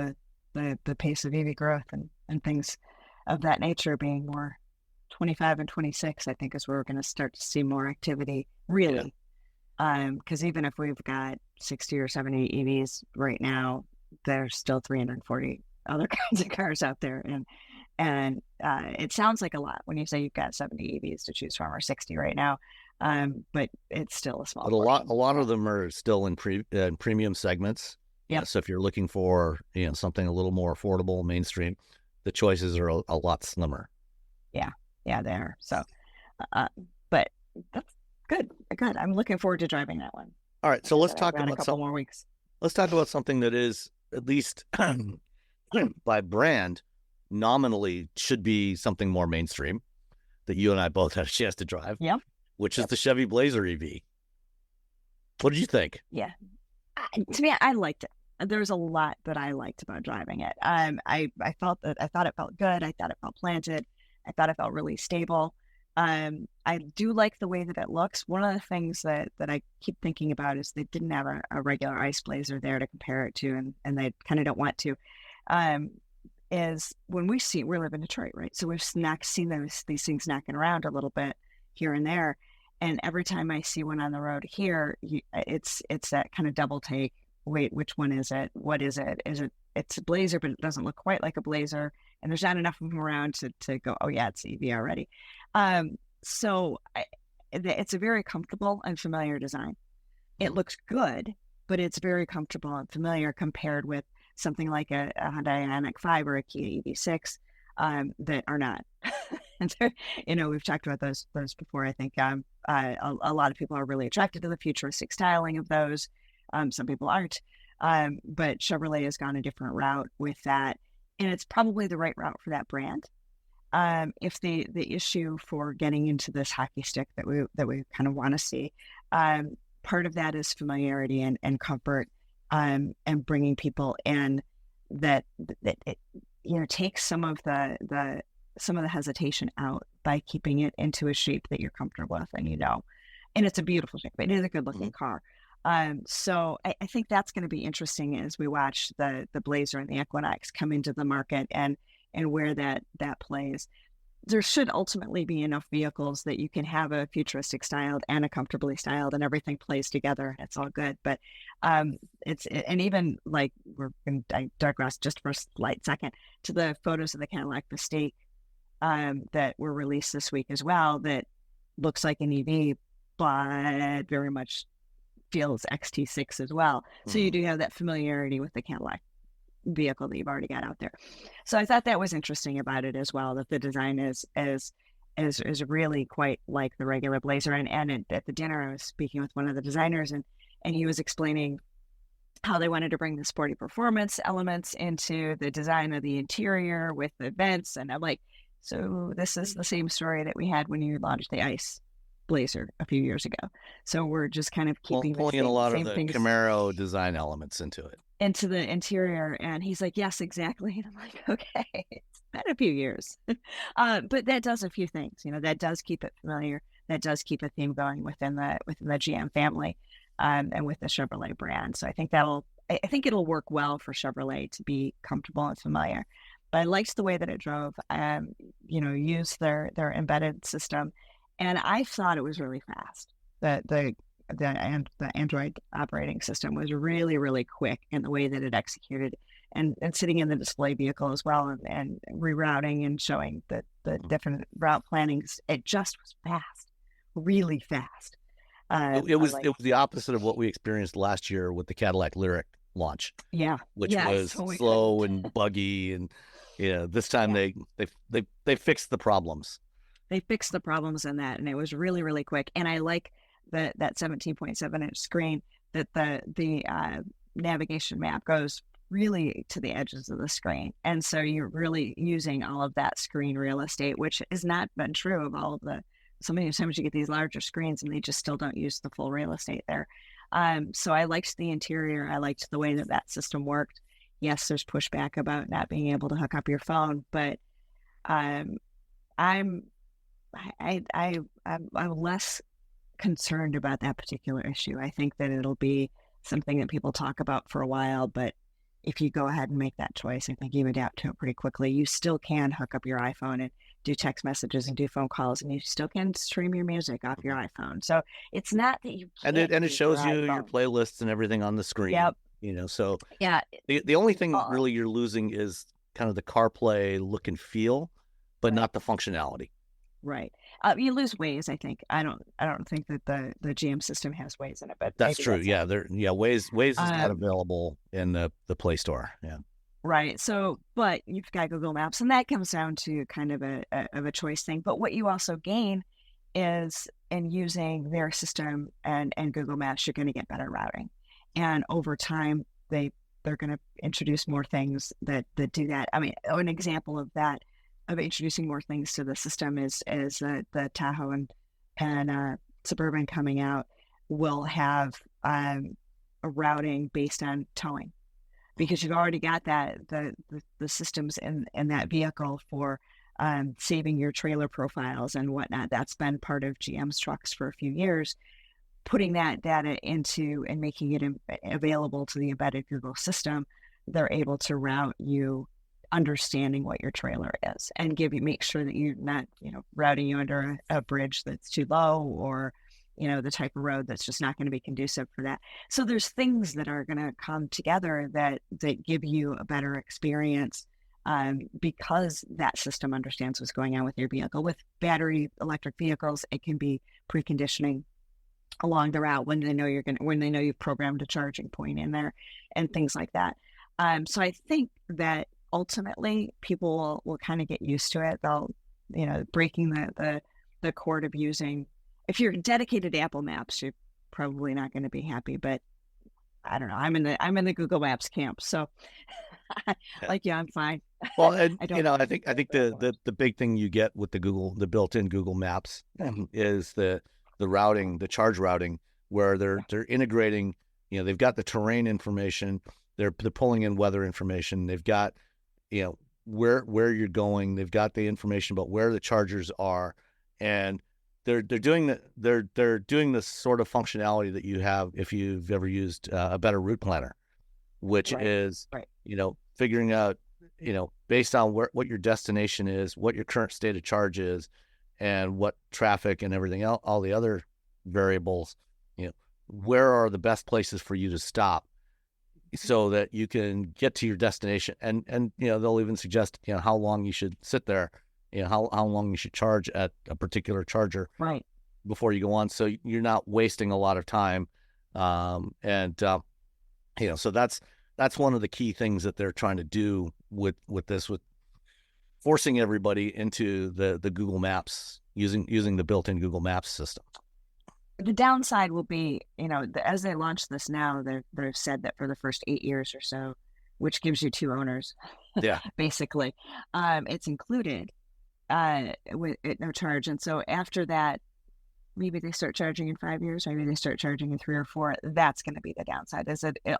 the pace of EV growth and things of that nature being more 25 and 26, I think is where we're going to start to see more activity, really. Because even if we've got 60 or 70 EVs right now, there's still 340 other kinds of cars out there. And it sounds like a lot when you say you've got 70 EVs to choose from, or 60 right now. But it's still a small. But a lot of them are still in premium segments. Yeah. So if you're looking for something a little more affordable, mainstream, the choices are a lot slimmer. Yeah, they are. So, but that's good. I'm looking forward to driving that one. All right, so let's talk about a couple more weeks. Let's talk about something that is, at least by brand, nominally should be something more mainstream that you and I both had a chance to drive. Yep. Which is the Chevy Blazer EV. What did you think? Yeah, to me, I liked it. There's a lot that I liked about driving it. I thought it felt good. I thought it felt planted. I thought it felt really stable. I do like the way that it looks. One of the things that I keep thinking about is they didn't have a regular ICE Blazer there to compare it to, and they kind of don't want to. Is when we live in Detroit, right? So we've seen these things knocking around a little bit here and there. And every time I see one on the road here, it's that kind of double take. Wait, which one is it? What is it? It's a Blazer, but it doesn't look quite like a Blazer. And there's not enough of them around to go, oh yeah, it's EV already. So it's a very comfortable and familiar design. It looks good, but it's very comfortable and familiar compared with something like a Hyundai Ioniq 5 or a Kia EV6 that are not. And so, we've talked about those before. I think a lot of people are really attracted to the futuristic styling of those. Some people aren't, but Chevrolet has gone a different route with that, and it's probably the right route for that brand. If the issue for getting into this hockey stick that we kind of want to see, part of that is familiarity and comfort, and bringing people in that it takes some of the hesitation out by keeping it into a shape that you're comfortable with, and it's a beautiful shape. It is a good looking car. So I think that's going to be interesting as we watch the Blazer and the Equinox come into the market and where that plays. There should ultimately be enough vehicles that you can have a futuristic styled and a comfortably styled, and everything plays together. It's all good. But and even like I digress just for a slight second to the photos of the Cadillac Vistiq that were released this week as well. That looks like an EV, but very much feels XT6 as well. So you do have that familiarity with the Cadillac vehicle that you've already got out there. So I thought that was interesting about it as well, that the design is really quite like the regular Blazer. And at the dinner, I was speaking with one of the designers, and he was explaining how they wanted to bring the sporty performance elements into the design of the interior with the vents. And I'm like, so this is the same story that we had when you launched the ICE Blazer a few years ago. So we're just kind of keeping pulling in a lot of the Camaro design elements into the interior. And he's like, yes, exactly. And I'm like, okay, it's been a few years. But that does a few things, that does keep it familiar. That does keep a theme going within the GM family, and with the Chevrolet brand. So I think it'll work well for Chevrolet to be comfortable and familiar. But I liked the way that it drove, used their embedded system. And I thought it was really fast. The Android operating system was really, really quick in the way that it executed, and sitting in the display vehicle as well, and rerouting and showing the different route plannings. It just was fast, really fast. It was the opposite of what we experienced last year with the Cadillac Lyriq launch. Yeah, which was slow and buggy, and this time they fixed the problems. They fixed the problems in that, and it was really, really quick. And I like that 17.7-inch screen, that the navigation map goes really to the edges of the screen. And so you're really using all of that screen real estate, which has not been true of so many times you get these larger screens and they just still don't use the full real estate there. So I liked the interior. I liked the way that system worked. Yes, there's pushback about not being able to hook up your phone, but I'm less concerned about that particular issue. I think that it'll be something that people talk about for a while, but if you go ahead and make that choice, I think you adapt to it pretty quickly. You still can hook up your iPhone and do text messages and do phone calls, and you still can stream your music off your iPhone. So it's not that you can't. And it shows you your playlists and everything on the screen. Yep. So yeah. The only thing really you're losing is kind of the CarPlay look and feel, but not the functionality. Right. You lose Waze, I think. I don't think that the GM system has Waze in it, but that's true. Waze is not available in the Play Store. Yeah. Right. So, but you've got Google Maps, and that comes down to kind of a choice thing. But what you also gain is in using their system and Google Maps, you're going to get better routing. And over time, they're going to introduce more things that do that. I mean, an example of that, of introducing more things to the system is the Tahoe and Suburban coming out will have a routing based on towing, because you've already got the systems in that vehicle for saving your trailer profiles and whatnot. That's been part of GM's trucks for a few years. Putting that data into and making it available to the embedded Google system, they're able to route you, understanding what your trailer is, and make sure that you're not, routing you under a bridge that's too low, or the type of road that's just not going to be conducive for that. So there's things that are going to come together that give you a better experience, because that system understands what's going on with your vehicle. With battery electric vehicles, it can be preconditioning along the route when they know you've programmed a charging point in there and things like that. So I think that ultimately people will kind of get used to it. They'll, breaking the cord of using. If you're dedicated to Apple Maps, you're probably not going to be happy, but I don't know. I'm in the Google Maps camp. So I'm fine. Well, and I think the big thing you get with the built-in Google Maps is the routing, the charge routing, where they're integrating, they've got the terrain information, they're pulling in weather information, they've got, where you're going, they've got the information about where the chargers are, and they're doing this sort of functionality that you have if you've ever used a better route planner, which is figuring out, based on what your destination is, what your current state of charge is, and what traffic and everything else, all the other variables, where are the best places for you to stop so that you can get to your destination. And they'll even suggest, how long you should sit there, how long you should charge at a particular charger before you go on, so you're not wasting a lot of time. So that's one of the key things that they're trying to do with this, with forcing everybody into the Google Maps, using the built-in Google Maps system. The downside will be, as they launch this now, they've said that for the first 8 years or so, which gives you 2 owners, basically, it's included with no charge. And so after that, maybe they start charging in 5 years, maybe they start charging in 3 or 4. That's going to be the downside.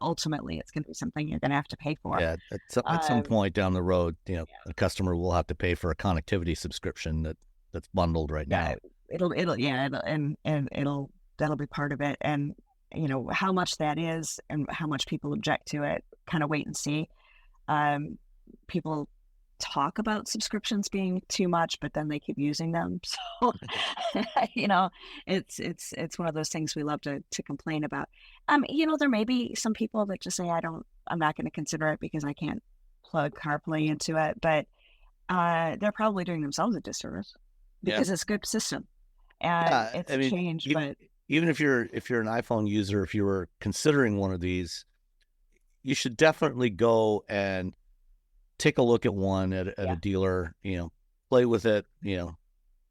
Ultimately, it's going to be something you're going to have to pay for. Yeah, at some point down the road, a customer will have to pay for a connectivity subscription that's bundled right now. That'll be part of it. And how much that is and how much people object to it, kind of wait and see. People talk about subscriptions being too much, but then they keep using them. So, it's one of those things we love to complain about. There may be some people that just say, I'm not going to consider it because I can't plug CarPlay into it, but they're probably doing themselves a disservice because it's a good system and it's changed. But even if you're an iPhone user, if you were considering one of these, you should definitely go and take a look at one at a dealer, play with it,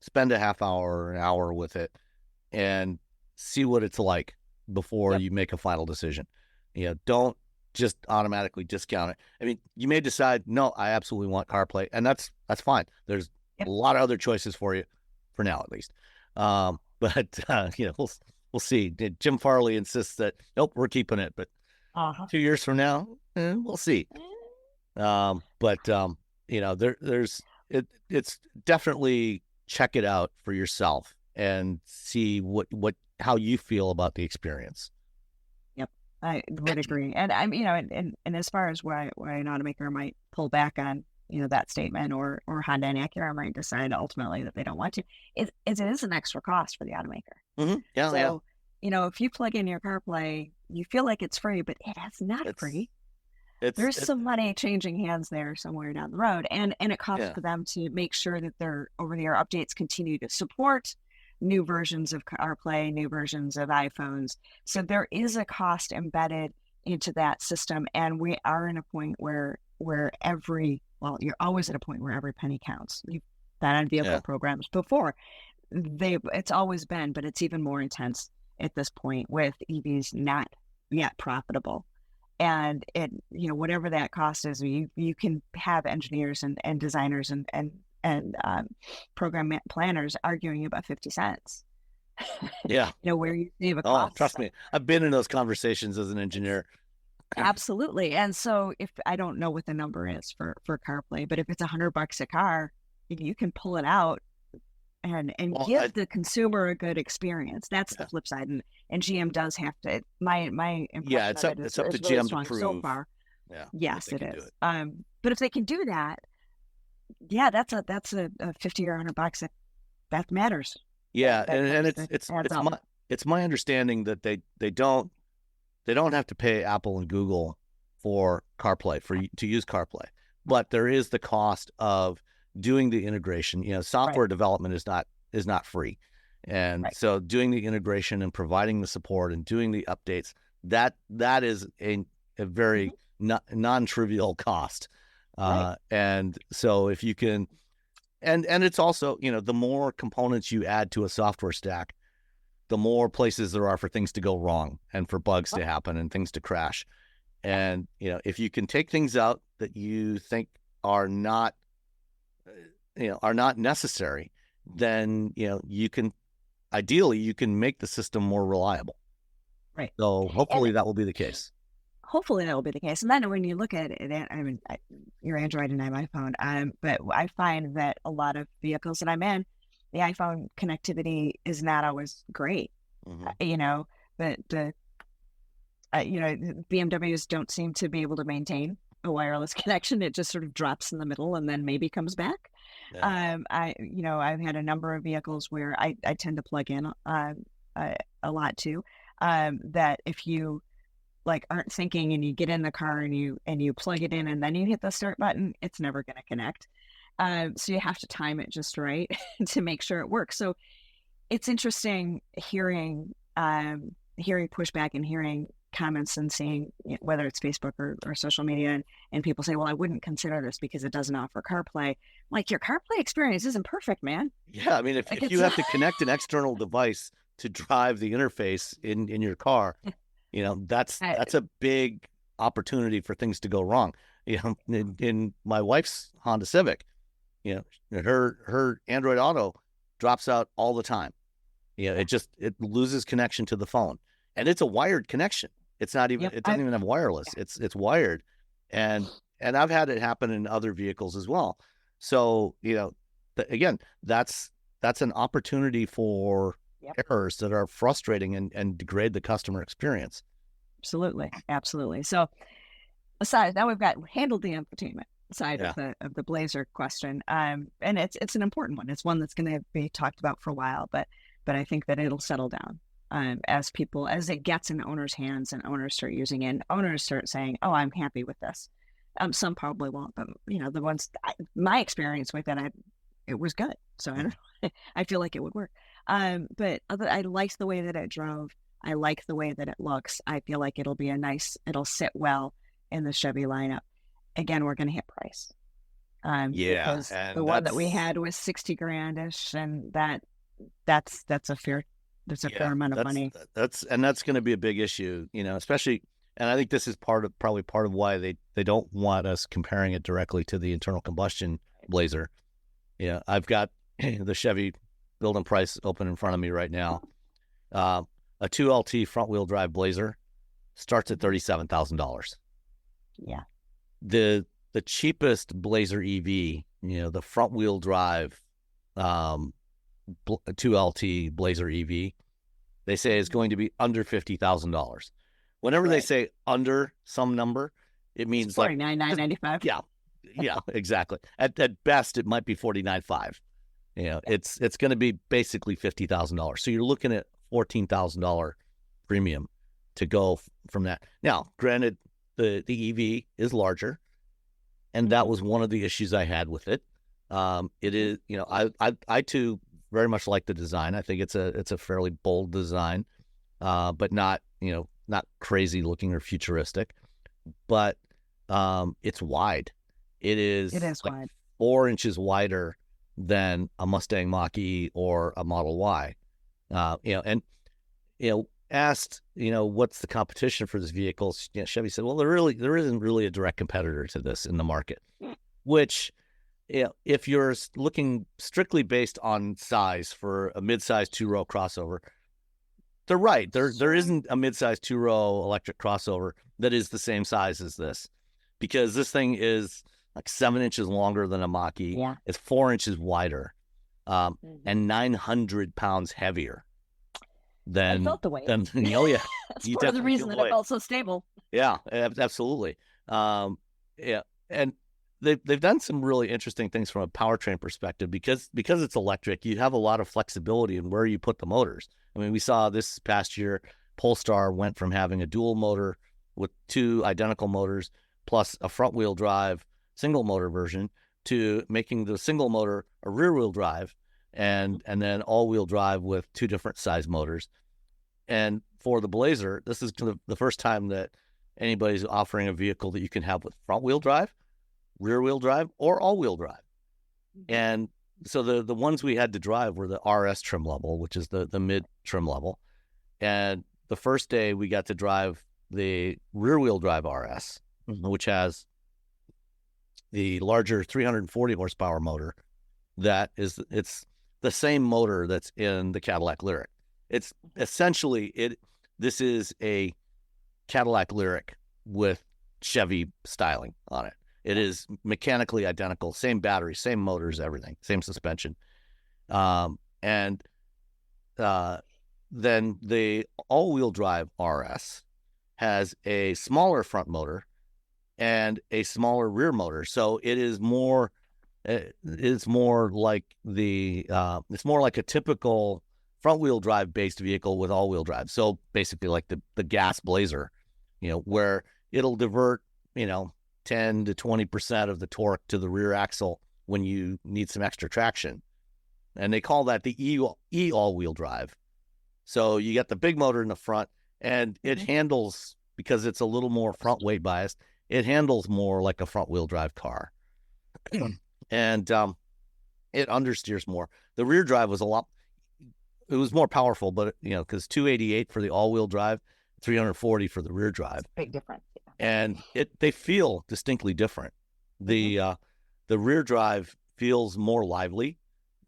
spend a half hour or an hour with it and see what it's like before you make a final decision. Don't just automatically discount it. I mean, you may decide, no, I absolutely want CarPlay, and that's fine. There's a lot of other choices for you, for now at least. But we'll see. Jim Farley insists that, nope, we're keeping it, but 2 years from now, we'll see. It's definitely check it out for yourself and see how you feel about the experience. Yep, I would agree. And I'm, and as far as why an automaker might pull back on, that statement, or Honda and Acura might decide ultimately that they don't want to, it is an extra cost for the automaker. Mm-hmm. Yeah. So, if you plug in your CarPlay, you feel like it's free, but it's not free. There's some money changing hands there somewhere down the road, and it costs for them to make sure that their over-the-air updates continue to support new versions of CarPlay, new versions of iPhones. So there is a cost embedded into that system, and we are in a point where where you're always at a point where every penny counts. You've been on vehicle Yeah. programs before. It's always been, but it's even more intense at this point with EVs not yet profitable. And whatever that cost is, you can have engineers and designers and program planners arguing about 50 cents. Yeah. Where you save a cost. Trust me, I've been in those conversations as an engineer. Absolutely. And so if I don't know what the number is for CarPlay, but if it's $100 a car, you can pull it out and give the consumer a good experience. That's the flip side. And GM does have to, my impression it's of up it's to really GM strong to prove. So far. Yeah. Yes, it is. But if they can do that, that's a $50 or $100 that matters. Yeah. And it's my understanding that they don't have to pay Apple and Google for CarPlay to use CarPlay, but there is the cost of doing the integration. Software development is not free, and so doing the integration and providing the support and doing the updates, that is a very non-trivial cost. And so if you can, and it's also the more components you add to a software stack, the more places there are for things to go wrong and for bugs to happen and things to crash. And, if you can take things out that you think are not necessary, then, you can make the system more reliable. Right. So hopefully that will be the case. Hopefully that will be the case. And then when you look at it, I mean, your Android and my iPhone, but I find that a lot of vehicles that I'm in, the iPhone connectivity is not always great, but the BMWs don't seem to be able to maintain a wireless connection. It just sort of drops in the middle and then maybe comes back. Yeah. I've had a number of vehicles where I tend to plug in a lot too. That if you aren't thinking and you get in the car and you plug it in and then you hit the start button, it's never going to connect. So you have to time it just right to make sure it works. So it's interesting hearing pushback and hearing comments and seeing whether it's Facebook or social media and people say, well, I wouldn't consider this because it doesn't offer CarPlay. Like, your CarPlay experience isn't perfect, man. Yeah. I mean, if you have to connect an external device to drive the interface in your car, that's a big opportunity for things to go wrong. In my wife's Honda Civic, her Android Auto drops out all the time. It loses connection to the phone, and it's a wired connection. It's not even, it doesn't even have wireless. It's wired. And I've had it happen in other vehicles as well. So, again, that's an opportunity for errors that are frustrating and degrade the customer experience. Absolutely. So aside, now we've handled the infotainment side of the Blazer question. And it's an important one. It's one that's going to be talked about for a while, but I think that it'll settle down as it gets in owners' hands and owners start using it, and owners start saying, oh, I'm happy with this. Some probably won't, but the ones, my experience with it, it was good. So I don't know, I feel like it would work. But I liked the way that it drove. I like the way that it looks. I feel like it'll sit well in the Chevy lineup. Again, we're going to hit price. Because the one that we had was $60,000-ish, and that's a fair amount of money. That's going to be a big issue, especially, and I think this is probably part of why they don't want us comparing it directly to the internal combustion Blazer. I've got the Chevy build and price open in front of me right now. A 2LT front wheel drive Blazer starts at $37,000. Yeah. The cheapest Blazer EV, the front wheel drive 2LT Blazer EV, they say is going to be under $50,000. Whenever they say under some number, it means it's $49,995. Yeah, exactly. At best, it might be $49,500. It's going to be basically $50,000. So you're looking at $14,000 premium to go from that. Now, granted, the EV is larger, and that was one of the issues I had with it. It is, I too very much like the design. I think it's a fairly bold design, but not crazy looking or futuristic. But it's wide. It is like wide. 4 inches wider than a Mustang Mach-E or a Model Y. Asked, what's the competition for this vehicle? Chevy said, well, there isn't really a direct competitor to this in the market, which, if you're looking strictly based on size for a mid-size 2-row crossover, they're right. There isn't a mid-size 2-row electric crossover that is the same size as this, because this thing is like 7 inches longer than a Mach-E. Yeah. It's 4 inches wider, and 900 pounds heavier than. I felt the weight. Than, oh yeah, that's part of the reason that it felt so stable. Yeah, absolutely. Yeah, and they've done some really interesting things from a powertrain perspective, because it's electric. You have a lot of flexibility in where you put the motors. I mean, we saw this past year, Polestar went from having a dual motor with 2 identical motors plus a front wheel drive single motor version to making the single motor a rear wheel drive and then all wheel drive with 2 different size motors. And for the Blazer, this is the first time that anybody's offering a vehicle that you can have with front wheel drive, rear wheel drive, or all wheel drive. And so the ones we had to drive were the RS trim level, which is the mid trim level. And the first day we got to drive the rear wheel drive RS, which has the larger 340 horsepower motor. It's the same motor that's in the Cadillac Lyriq. It's essentially this is a Cadillac Lyriq with Chevy styling on it. It is mechanically identical, same battery, same motors, everything, same suspension. And then the all-wheel drive RS has a smaller front motor and a smaller rear motor. So it is more, it's more like it's more like a typical front-wheel drive based vehicle with all-wheel drive. So basically like the gas Blazer, where it'll divert, 10 to 20% of the torque to the rear axle when you need some extra traction. And they call that the E all-wheel drive. So you got the big motor in the front, and it handles, because it's a little more front weight biased, it handles more like a front-wheel drive car. And it understeers more. The rear drive was it was more powerful, but, because 288 for the all-wheel drive, 340 for the rear drive. Big difference. And they feel distinctly different. The rear drive feels more lively,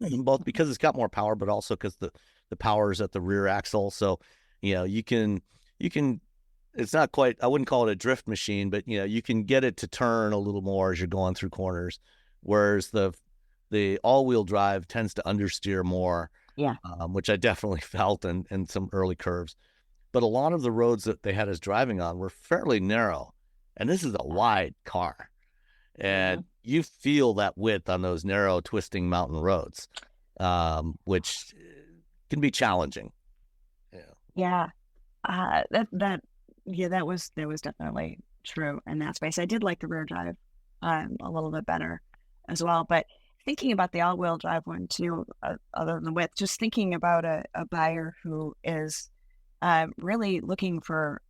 both because it's got more power, but also because the power is at the rear axle. So, you can, it's not quite, I wouldn't call it a drift machine, but, you can get it to turn a little more as you're going through corners. Whereas the all-wheel drive tends to understeer more, which I definitely felt in some early curves. But a lot of the roads that they had us driving on were fairly narrow, and this is a wide car, and you feel that width on those narrow, twisting mountain roads, which can be challenging. That was definitely true in that space. I did like the rear drive a little bit better as well, but thinking about the all-wheel drive one too, other than the width, just thinking about a buyer who is really looking for,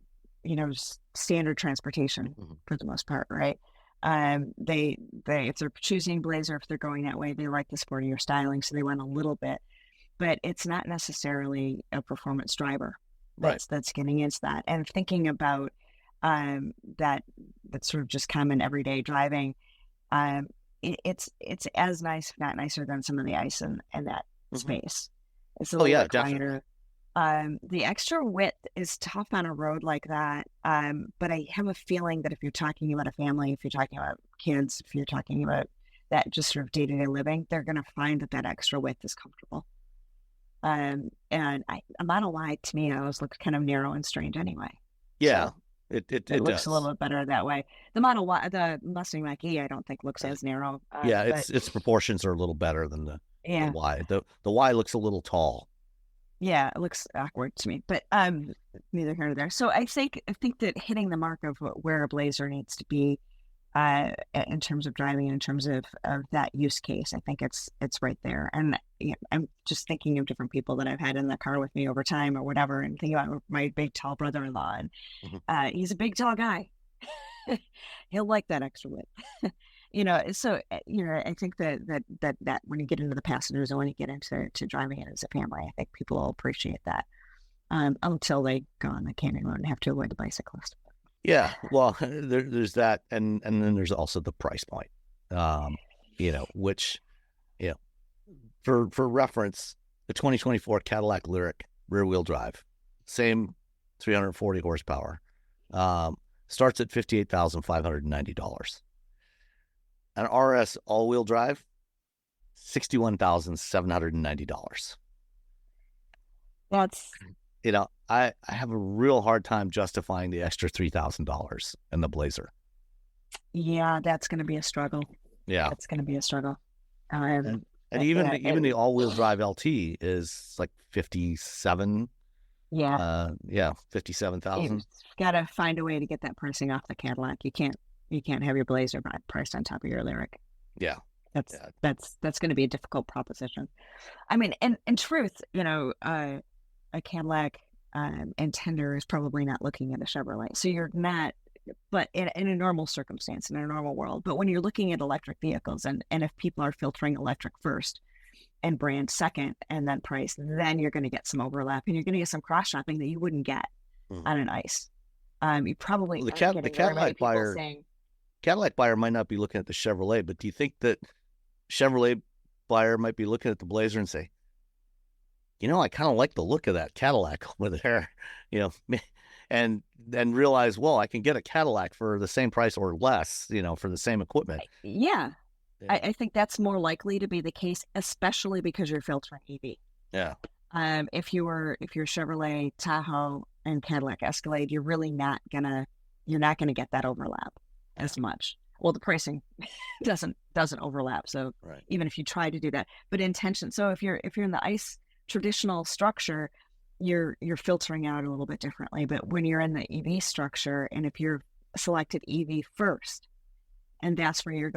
standard transportation for the most part, right? They if they're choosing Blazer, if they're going that way, they like the sportier styling, so they want a little bit, but it's not necessarily a performance driver that's getting into that. And thinking about that sort of just common everyday driving, it's as nice, if not nicer, than some of the ICE in that space. It's a little bit quieter. The extra width is tough on a road like that. But I have a feeling that if you're talking about a family, if you're talking about kids, if you're talking about that just sort of day-to-day living, they're going to find that extra width is comfortable. And a Model Y, to me, always looks kind of narrow and strange anyway. Yeah, so it looks does. A little bit better that way. The Model Y, the Mustang Mach-E, I don't think looks as narrow. Its proportions are a little better than the Y. The Y looks a little tall. Yeah, it looks awkward to me, but neither here nor there. So I think that hitting the mark of where a Blazer needs to be in terms of driving, in terms of that use case, I think it's right there. And I'm just thinking of different people that I've had in the car with me over time or whatever, and thinking about my big tall brother-in-law, and he's a big tall guy. He'll like that extra width. So I think that when you get into the passengers and when you get into driving it as a family, I think people will appreciate that. Until they go on the canyon road and have to avoid the bicyclist. Yeah, well, there's that, and then there's also the price point, which, for reference, the 2024 Cadillac Lyriq rear-wheel drive, same 340 horsepower, starts at $58,590. An RS all-wheel drive, $61,790. That's I have a real hard time justifying the extra $3,000 in the Blazer. Yeah, that's going to be a struggle. Yeah, that's going to be a struggle. And even the all-wheel drive LT is like 57. Yeah, 57,000. You've got to find a way to get that pricing off the Cadillac. You can't have your Blazer priced on top of your Lyriq. Yeah, that's going to be a difficult proposition. I mean, in truth, a Cadillac intender is probably not looking at a Chevrolet. So you're not, but in a normal circumstance, in a normal world. But when you're looking at electric vehicles, and if people are filtering electric first and brand second and then price, then you're going to get some overlap and you're going to get some cross shopping that you wouldn't get on an ICE. You probably the Cadillac buyer. Cadillac buyer might not be looking at the Chevrolet, but do you think that Chevrolet buyer might be looking at the Blazer and say, I kind of like the look of that Cadillac over there, and then realize, well, I can get a Cadillac for the same price or less, for the same equipment. Yeah. I think that's more likely to be the case, especially because you're filtering EV. Yeah. If you're Chevrolet Tahoe and Cadillac Escalade, you're really not gonna get that overlap as much. Well, the pricing doesn't overlap. So right. Even if you try to do that, but intention. So if you're in the ICE traditional structure, you're filtering out a little bit differently. But when you're in the EV structure, and if you're selected EV first, and that's where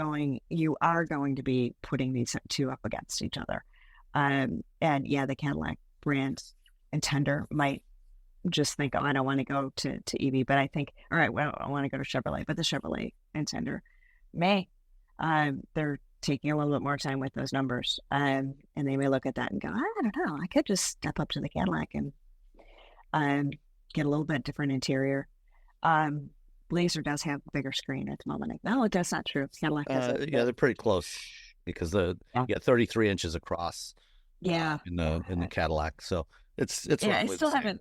you are going to be putting these two up against each other. And yeah, the Cadillac brand intender might just think, I don't want to go to EV, but I think, all right, well, I want to go to Chevrolet, but the Chevrolet intender may, they're taking a little bit more time with those numbers. And they may look at that and go, I don't know, I could just step up to the Cadillac and get a little bit different interior. Blazer does have a bigger screen at the moment. No, that's not true. Cadillac has they're pretty close because 33 inches across. Yeah. In the Cadillac. So it's I still haven't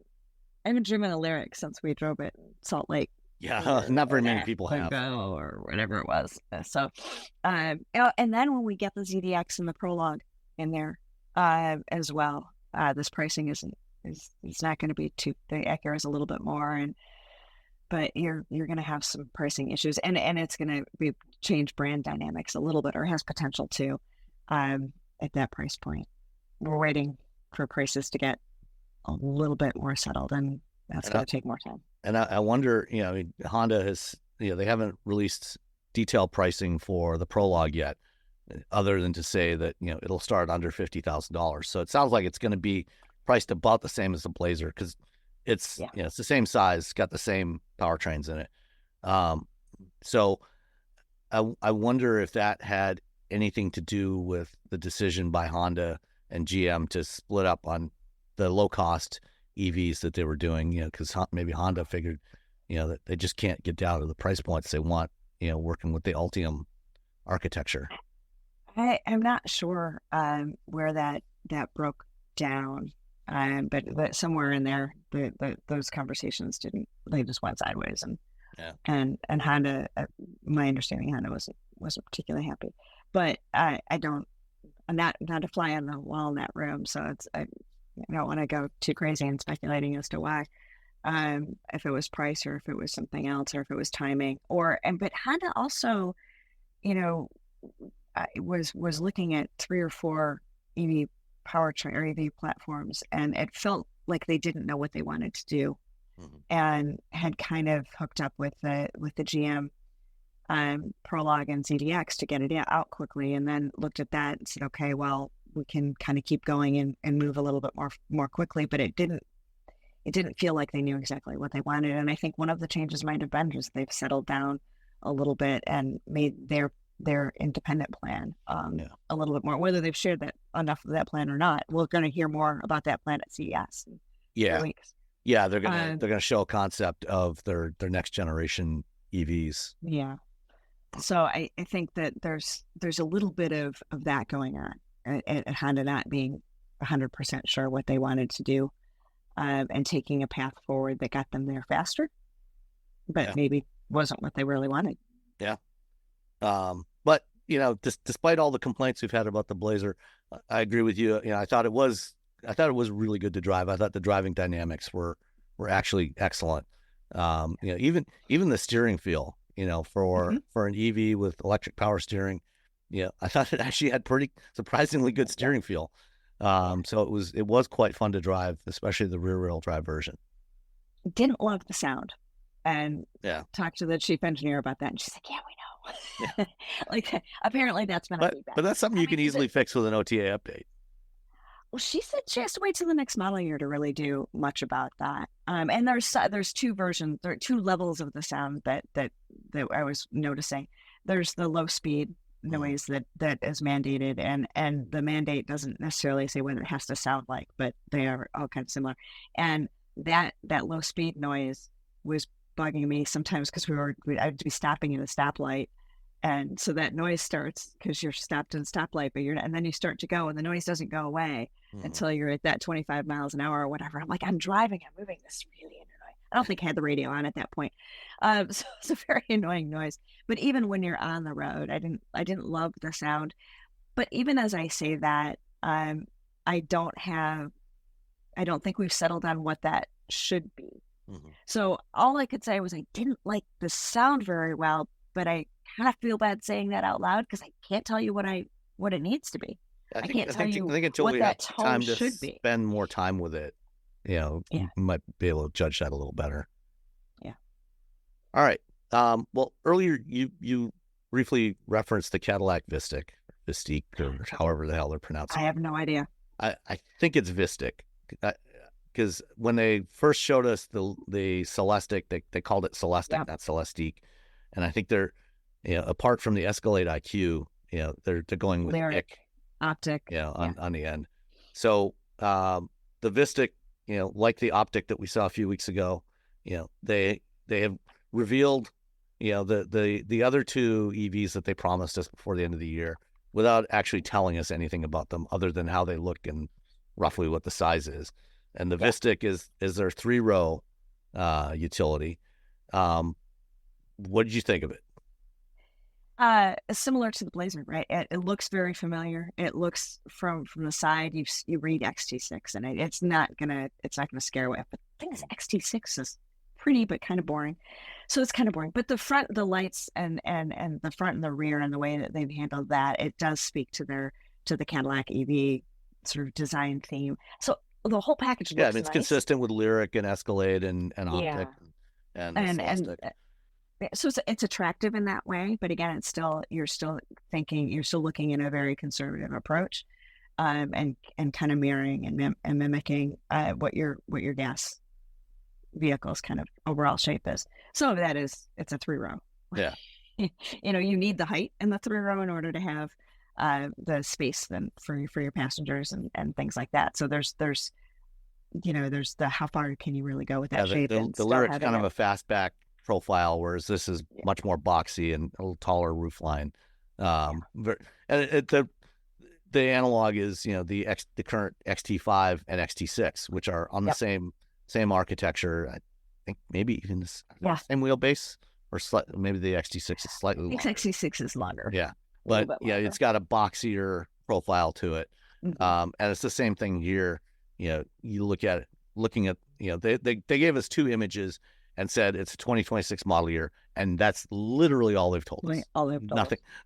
driven a Lyriq since we drove it in Salt Lake. Yeah, not very many people have. Or whatever it was. So, and then when we get the ZDX and the Prologue in there as well, this pricing is not going to be too. The Acura is a little bit more, but you're going to have some pricing issues, and it's going to be change brand dynamics a little bit, or has potential to, at that price point. We're waiting for prices to get a little bit more settled, and that's going to take more time. And I wonder, Honda has, they haven't released detailed pricing for the Prologue yet, other than to say that, it'll start under $50,000. So it sounds like it's going to be priced about the same as the Blazer, because it's, it's the same size, got the same powertrains in it. So I wonder if that had anything to do with the decision by Honda and GM to split up on the low-cost EVs that they were doing, because maybe Honda figured, that they just can't get down to the price points they want, working with the Ultium architecture. I'm not sure where that broke down, but somewhere in there, those conversations they just went sideways, and Honda, my understanding, Honda wasn't particularly happy, but I'm not a fly on the wall in that room, so I don't want to go too crazy in speculating as to why, if it was price or if it was something else or if it was timing but Honda also, was looking at 3 or 4 EV powertrain or EV platforms, and it felt like they didn't know what they wanted to do, and had kind of hooked up with the GM Prologue and ZDX to get it out quickly, and then looked at that and said, okay, well, we can kind of keep going and move a little bit more quickly, but it didn't feel like they knew exactly what they wanted. And I think one of the changes might have been just they've settled down a little bit and made their independent plan a little bit more. Whether they've shared that enough of that plan or not, we're going to hear more about that plan at CES in 2 weeks. Yeah, they're gonna show a concept of their next generation EVs. Yeah. So I think that there's a little bit of that going on, and Honda not being 100% sure what they wanted to do, and taking a path forward that got them there faster, but maybe wasn't what they really wanted. Yeah. But despite all the complaints we've had about the Blazer, I agree with you. I thought it was really good to drive. I thought the driving dynamics were actually excellent. Even the steering feel, for an EV with electric power steering, I thought it actually had pretty surprisingly good steering feel. So it was quite fun to drive, especially the rear-wheel drive version. Didn't love the sound, and talked to the chief engineer about that, and she's like, "Yeah, we know." Like, apparently that's been a feedback. But that's something you can easily fix with an OTA update. Well, she said she has to wait till the next model year to really do much about that. And there's two versions, there are two levels of the sound that I was noticing. There's the low speed noise that is mandated, and the mandate doesn't necessarily say what it has to sound like, but they are all kind of similar. And that low speed noise was bugging me sometimes because I'd be stopping at a stoplight, and so that noise starts because you're stopped in a stoplight, but and then you start to go, and the noise doesn't go away until you're at that 25 miles an hour or whatever. I'm like, I'm driving, I'm moving, this really annoying. I don't think I had the radio on at that point, so it's a very annoying noise. But even when you're on the road, I didn't love the sound. But even as I say that, I don't think we've settled on what that should be. So all I could say was I didn't like the sound very well, but I kind of feel bad saying that out loud because I can't tell you what it needs to be. I can't tell you what that tone should be. Spend more time with it, you might be able to judge that a little better. Yeah. All right. Well, earlier you briefly referenced the Cadillac Vistiq, or however the hell they're pronounced. I have no idea. I think it's Vistiq. Because when they first showed us the Celestiq, they called it Celestiq, not Celestiq. And I think they're, apart from the Escalade IQ, they're going with Lyric, Optic, on the end. So the Vistiq, like the Optic that we saw a few weeks ago, they have revealed, the other two EVs that they promised us before the end of the year without actually telling us anything about them other than how they look and roughly what the size is. And the Vistiq is their 3-row utility. What did you think of it? Similar to the Blazer, right? It looks very familiar. It looks from the side. You read XT6, and it's not gonna scare away. But the thing is, XT6 is pretty but kind of boring. So it's kind of boring. But the front, the lights, and the front and the rear, and the way that they've handled that, it does speak to the Cadillac EV sort of design theme. So the whole package looks it's nice. consistent with Lyric and Escalade and Optic and so it's attractive in that way, but again, you're still looking in a very conservative approach, and kind of mirroring and mimicking what your gas vehicle's kind of overall shape is. Some of that is it's a 3-row. Yeah. You need the height in the 3-row in order to have the space then for your passengers and things like that. So there's the how far can you really go with that shape? The Lyric's kind of a fastback profile, whereas this is much more boxy and a little taller roofline. And the analog is the current XT5 and XT6, which are on the same architecture. I think maybe even the same wheelbase, or maybe the XT6 is slightly longer. I think XT6 is longer. Yeah, but it's got a boxier profile to it. And it's the same thing here. You look at it, they gave us 2 images and said it's a 2026 model year, and that's literally all they've told us.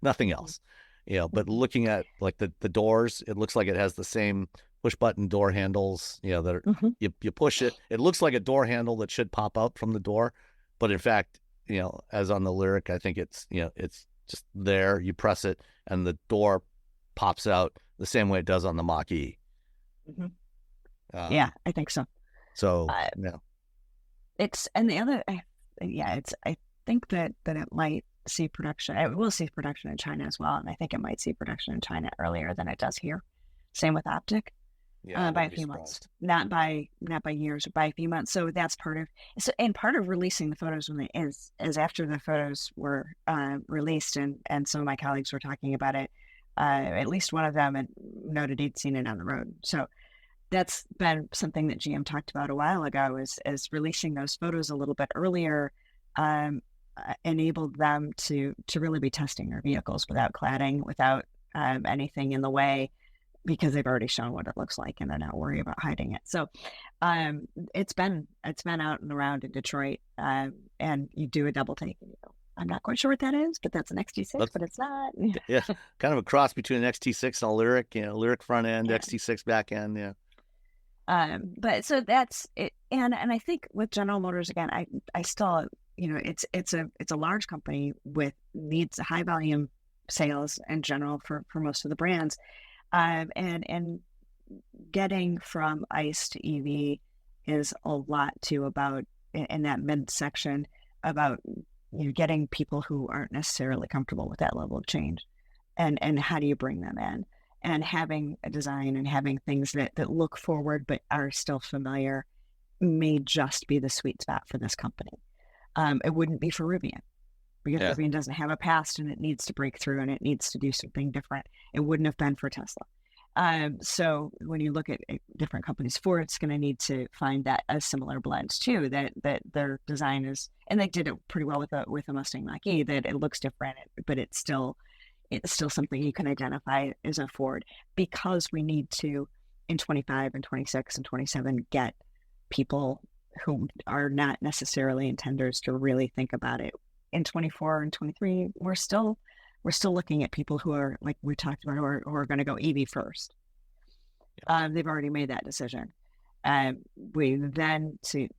Nothing else. But looking at like the doors, it looks like it has the same push button door handles. That are, you push it, it looks like a door handle that should pop out from the door, but in fact, as on the Lyric, I think it's it's just there. You press it, and the door pops out the same way it does on the Mach-E. I think so. So it's, and the other, I think that it might see production. It will see production in China as well, and I think it might see production in China earlier than it does here. Same with optic. Yeah, By a few months, not by years, but by a few months. So that's part of releasing the photos when is after the photos were released, and some of my colleagues were talking about it. At least one of them had noted he'd seen it on the road. So that's been something that GM talked about a while ago, is releasing those photos a little bit earlier, enabled them to really be testing their vehicles without cladding, without anything in the way, because they've already shown what it looks like and they're not worried about hiding it. So it's been out and around in Detroit, and you do a double take and you go, I'm not quite sure what that is, but that's an XT6, but it's not. Yeah, kind of a cross between an XT6 and a Lyriq, Lyriq front end, yeah. XT6 back end, yeah. But so that's it. And I think with General Motors, again, I still, it's a large company with needs high volume sales in general for most of the brands. And getting from ICE to EV is a lot too about, in that midsection, about getting people who aren't necessarily comfortable with that level of change, and how do you bring them in, and having a design and having things that look forward but are still familiar may just be the sweet spot for this company. It wouldn't be for Rivian, because Rivian doesn't have a past and it needs to break through and it needs to do something different. It wouldn't have been for Tesla. So when you look at different companies, Ford's going to need to find that a similar blend too, that their design is, and they did it pretty well with a Mustang Mach-E, that it looks different, but it's still something you can identify as a Ford, because we need to, in 25 and 26 and 27, get people who are not necessarily intenders to really think about it. In 24 and 23, we're still looking at people who are, like we talked about, who are going to go EV first. Yeah. They've already made that decision. We then, to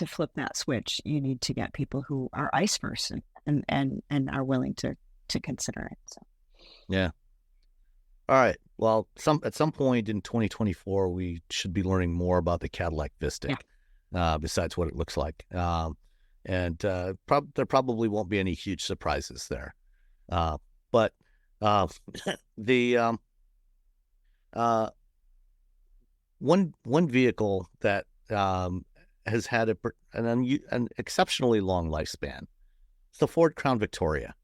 flip that switch, you need to get people who are ICE first and are willing to consider it. So. Yeah. All right. Well, at some point in 2024, we should be learning more about the Cadillac Vistiq, besides what it looks like. And there probably won't be any huge surprises there. But the one vehicle that has had an exceptionally long lifespan, it's the Ford Crown Victoria.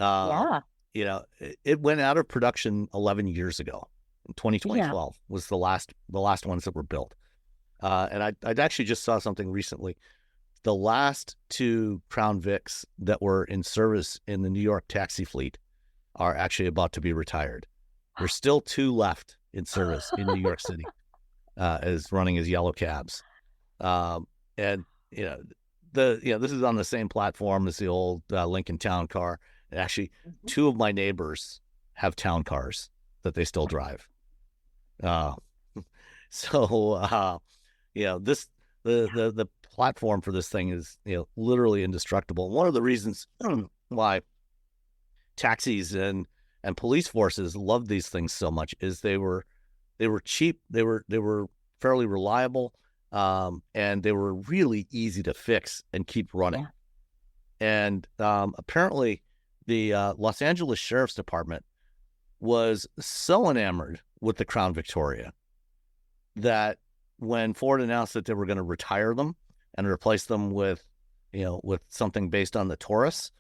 It went out of production 11 years ago. In 2012 was the last ones that were built. And I actually just saw something recently. The last two Crown Vics that were in service in the New York taxi fleet are actually about to be retired. There's still two left in service in New York City, as running as yellow cabs. And this is on the same platform as the old Lincoln Town Car. And actually, two of my neighbors have town cars that they still drive. The platform for this thing is literally indestructible. One of the reasons why taxis and police forces love these things so much is they were cheap, they were fairly reliable, and they were really easy to fix and keep running. And apparently the Los Angeles Sheriff's Department was so enamored with the Crown Victoria that when Ford announced that they were going to retire them and replace them with something based on the Taurus,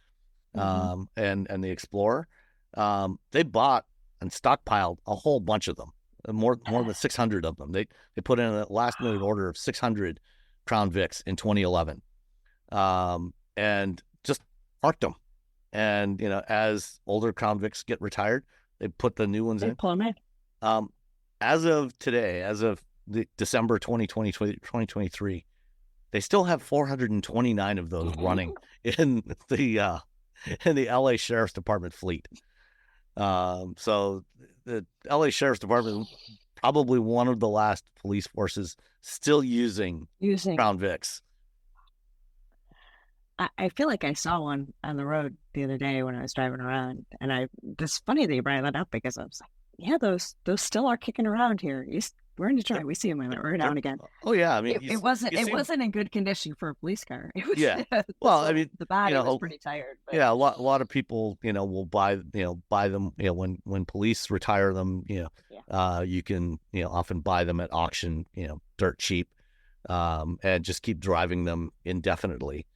and the Explorer, they bought and stockpiled a whole bunch of them, more than 600 of them. They put in a last minute order of 600 Crown Vics in 2011, and just parked them. And as older Crown Vics get retired, they put the new ones in. Pull them in. As of today, as of December 2023, they still have 429 of those running in the LA Sheriff's Department fleet. So the LA Sheriff's Department is probably one of the last police forces still using Crown Vics. I feel like I saw one on the road the other day when I was driving around, and it's funny that you brought that up, because I was like, yeah, those still are kicking around here. We're in Detroit. We see them every now and again. Oh yeah, I mean, It wasn't in good condition for a police car. It was, yeah. Well, I mean, the body was pretty tired. But. Yeah, a lot of people, will buy them, when police retire them, you can, often buy them at auction, dirt cheap, and just keep driving them indefinitely.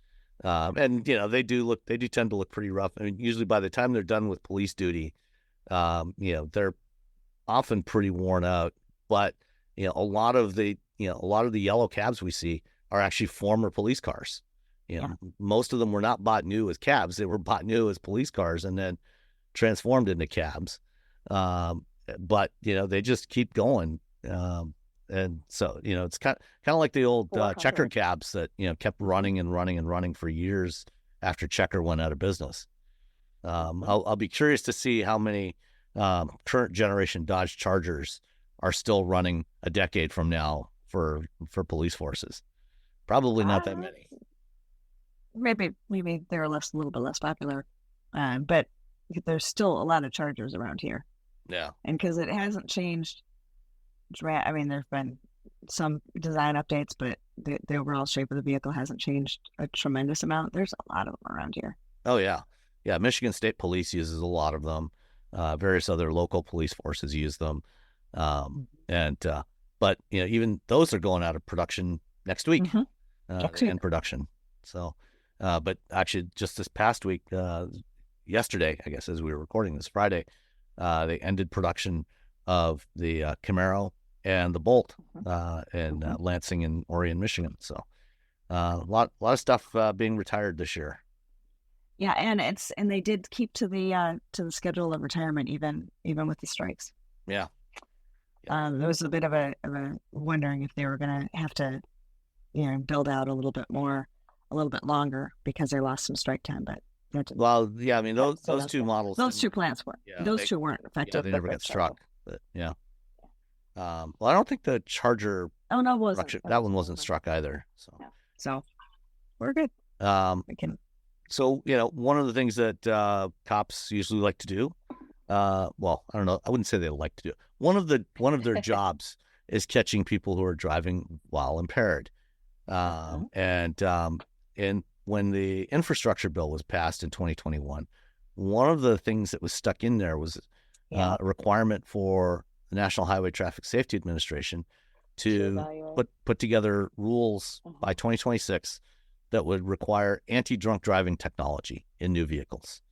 And they do tend to look pretty rough. I mean, usually by the time they're done with police duty, they're often pretty worn out. But a lot of the yellow cabs we see are actually former police cars. Most of them were not bought new as cabs; they were bought new as police cars and then transformed into cabs. But they just keep going. And so, it's kind of like the old Checker cabs that, kept running and running and running for years after Checker went out of business. I'll be curious to see how many current generation Dodge Chargers are still running a decade from now for police forces. Probably not that many. Maybe they're a little bit less popular, but there's still a lot of Chargers around here. Yeah, and because it hasn't changed. I mean, there've been some design updates, but the overall shape of the vehicle hasn't changed a tremendous amount. There's a lot of them around here. Oh yeah. Michigan State Police uses a lot of them. Various other local police forces use them. But even those are going out of production next week. In production. So, but actually just this past week, yesterday, I guess, as we were recording this Friday, they ended production of the Camaro and the Bolt in Lansing and Orion, Michigan. So a lot of stuff being retired this year. Yeah, and they did keep to the schedule of retirement even with the strikes. Yeah. There was a bit of a wondering if they were going to have to build out a little bit longer because they lost some strike time, but well, yeah, I mean those two models, those two plants weren't. Yeah, those two weren't effective. Yeah, they never got struck. But yeah. Well, I don't think the Charger. Oh no, wasn't that one wasn't struck either. So. Yeah. So we're good. We can. So one of the things that cops usually like to do. Well, I don't know. I wouldn't say they like to do it. One of their jobs is catching people who are driving while impaired. And when the infrastructure bill was passed in 2021, one of the things that was stuck in there was a requirement for the National Highway Traffic Safety Administration to put together rules by 2026 that would require anti-drunk driving technology in new vehicles.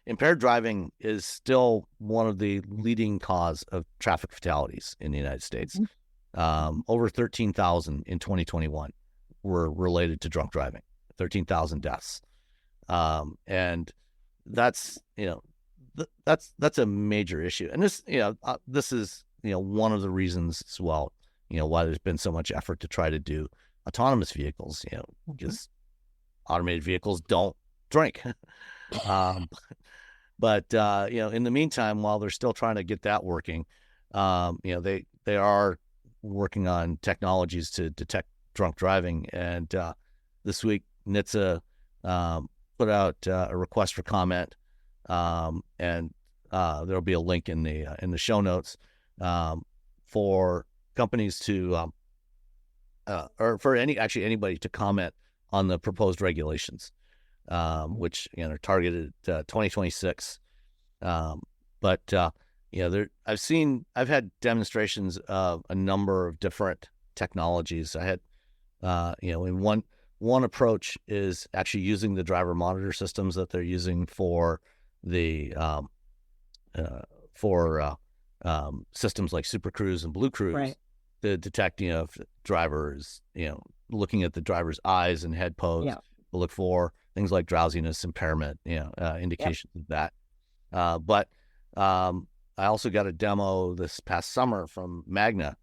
Impaired driving is still one of the leading cause of traffic fatalities in the United States. Over 13,000 in 2021 were related to drunk driving, 13,000 deaths. And that's a major issue. And this is one of the reasons as well, why there's been so much effort to try to do autonomous vehicles, because automated vehicles don't drink. But in the meantime, while they're still trying to get that working, they are working on technologies to detect drunk driving. And this week, NHTSA put out a request for comment, and there'll be a link in the show notes for companies to or for anybody to comment on the proposed regulations, which are targeted 2026. But I've had demonstrations of a number of different technologies. I had, in one approach is actually using the driver monitor systems that they're using for the systems like Super Cruise and Blue Cruise, right, to detect, if the driver is, looking at the driver's eyes and head pose, to look for things like drowsiness, impairment, indications of that. But I also got a demo this past summer from Magna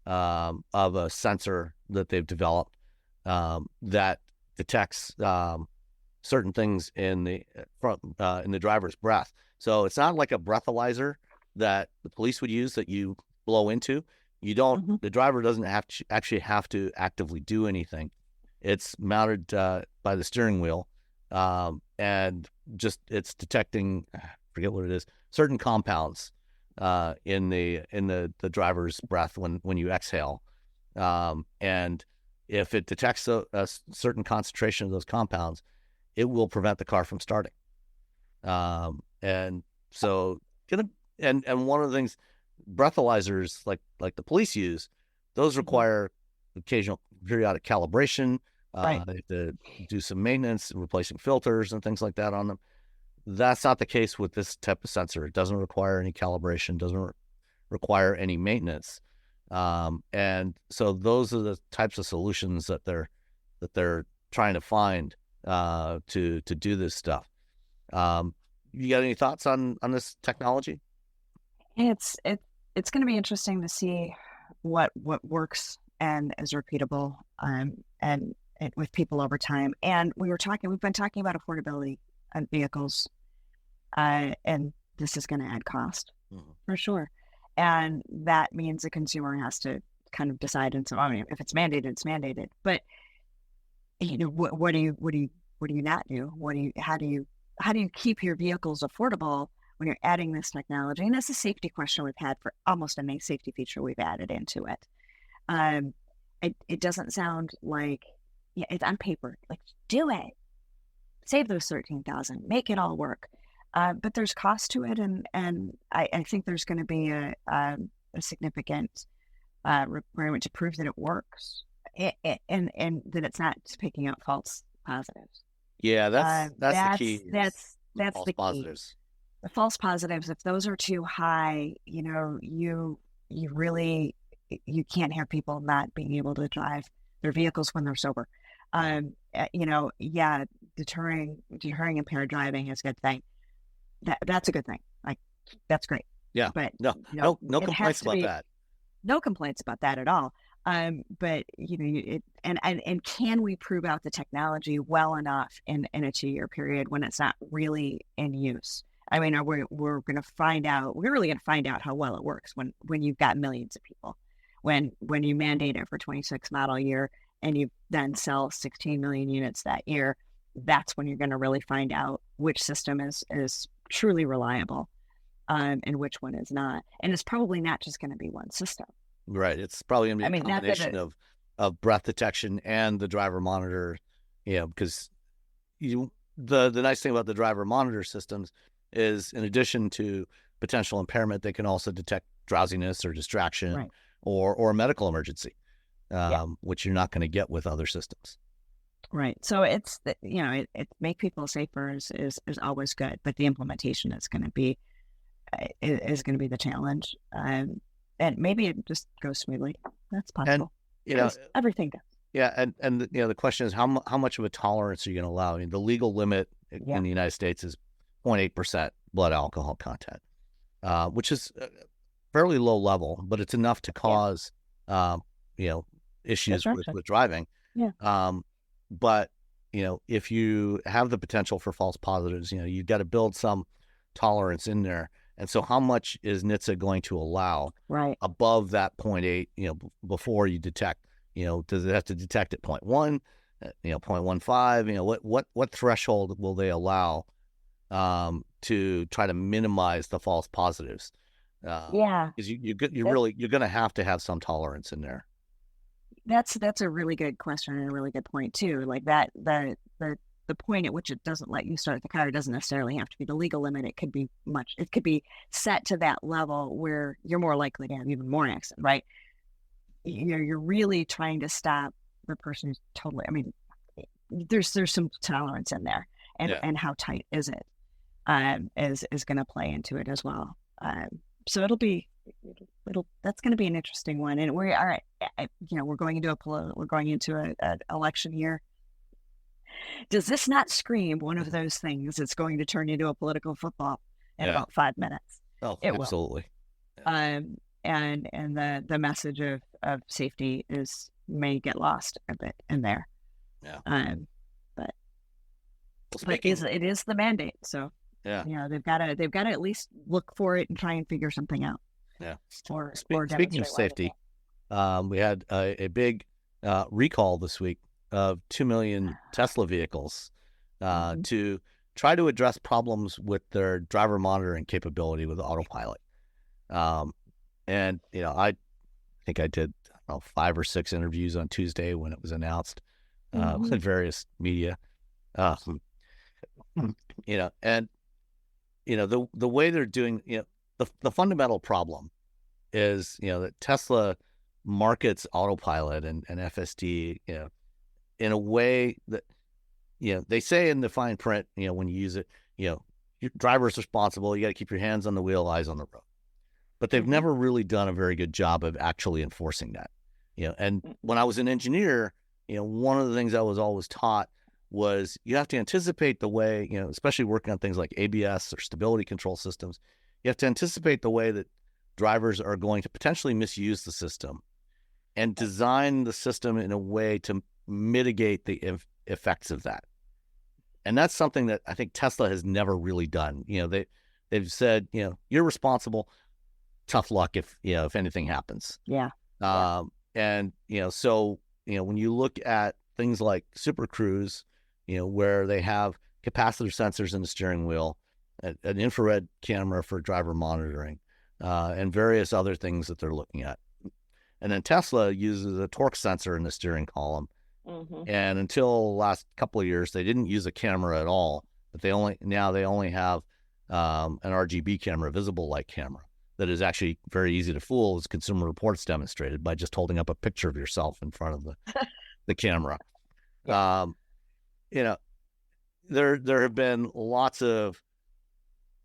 of a sensor that they've developed that detects certain things in the driver's breath. So it's not like a breathalyzer that the police would use that you blow into. You don't. The driver doesn't actually have to actively do anything. It's mounted by the steering wheel, and just it's detecting, I forget what it is, certain compounds in the driver's breath when you exhale, and if it detects a certain concentration of those compounds, it will prevent the car from starting. And so, and one of the things, breathalyzers like the police use, those require occasional periodic calibration. Right. They have to do some maintenance, replacing filters and things like that on them. That's not the case with this type of sensor. It doesn't require any calibration, doesn't require any maintenance. And so those are the types of solutions that they're trying to find to do this stuff. You got any thoughts on this technology? It's going to be interesting to see what works and is repeatable, and with people over time. And we've been talking about affordability on vehicles, and this is going to add cost for sure. And that means the consumer has to kind of decide. And so, I mean, if it's mandated, it's mandated. But what do you not do? How do you keep your vehicles affordable when you're adding this technology? And that's a safety question we've had for almost any safety feature we've added into it. It doesn't sound like, it's on paper, like, do it, save those 13,000, make it all work. But there's cost to it, and I think there's going to be a significant requirement to prove that it works, and that it's not picking up false positives. Yeah, that's the key. That's false the key. positives. The false positives, if those are too high, you really, you can't have people not being able to drive their vehicles when they're sober. Deterring impaired driving is a good thing. That's a good thing. Like, that's great. Yeah. But no complaints about that. No complaints about that at all. But and can we prove out the technology well enough in a 2-year period when it's not really in use? I mean, we're going to find out. We're really going to find out how well it works when you've got millions of people. When you mandate it for 26 model year and you then sell 16 million units that year, that's when you're going to really find out which system is truly reliable, and which one is not. And it's probably not just going to be one system. Right. It's probably going to be a combination of breath detection and the driver monitor. Because the nice thing about the driver monitor systems is, in addition to potential impairment, they can also detect drowsiness or distraction, right, or a medical emergency, which you're not going to get with other systems. Right. So it's, it make people safer is always good, but the implementation is going to be the challenge. And maybe it just goes smoothly. That's possible. And everything does. Yeah, and the question is how much of a tolerance are you going to allow? I mean, the legal limit in the United States is 0.8% blood alcohol content, which is fairly low level, but it's enough to cause issues with driving. Yeah. But if you have the potential for false positives, you've got to build some tolerance in there. And so, how much is NHTSA going to allow above that 0.8? Before you detect, does it have to detect at 0.1, 0.15? What threshold will they allow to try to minimize the false positives? Because you're going to have some tolerance in there. That's a really good question and a really good point too. Like that, the point at which it doesn't let you start the car doesn't necessarily have to be the legal limit. It could be set to that level where you're more likely to have even more accidents, right? You're really trying to stop the person who's totally, I mean, there's some tolerance in there, and how tight is it, is going to play into it as well. So that's going to be an interesting one. And we're going into an election year. Does this not scream one of those things that's going to turn into a political football in about 5 minutes? Oh, it absolutely. Will. And the message of safety may get lost a bit in there. Yeah. But it is the mandate. So they've got to at least look for it and try and figure something out. Yeah. Speaking of safety, we had a big recall this week of 2 million Tesla vehicles to try to address problems with their driver monitoring capability with autopilot. And, I think I did, I don't know, 5 or 6 interviews on Tuesday when it was announced, with various media. Um, and, the way they're doing, the fundamental problem is, that Tesla markets autopilot and FSD, in a way that, they say in the fine print, when you use it, your driver's responsible. You got to keep your hands on the wheel, eyes on the road. But they've never really done a very good job of actually enforcing that. And when I was an engineer, one of the things I was always taught was you have to anticipate the way, especially working on things like ABS or stability control systems, you have to anticipate the way that drivers are going to potentially misuse the system and design the system in a way to mitigate the effects of that. And that's something that I think Tesla has never really done. They've said, you're responsible. Tough luck if anything happens. Yeah. And so when you look at things like Super Cruise, where they have capacitor sensors in the steering wheel, an infrared camera for driver monitoring, and various other things that they're looking at. And then Tesla uses a torque sensor in the steering column. And until the last couple of years, they didn't use a camera at all. But they only have an RGB camera, visible light camera, that is actually very easy to fool, as Consumer Reports demonstrated, by just holding up a picture of yourself in front of the camera. There have been lots of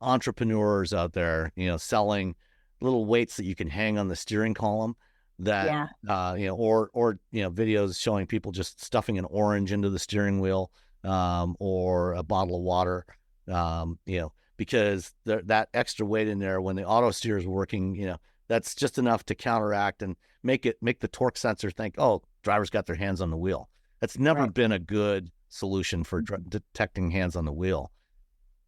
entrepreneurs out there, selling little weights that you can hang on the steering column that, or videos showing people just stuffing an orange into the steering wheel, or a bottle of water, because that extra weight in there, when the auto steer is working, that's just enough to counteract and make the torque sensor think, oh, driver's got their hands on the wheel. That's never been a good solution for detecting hands on the wheel.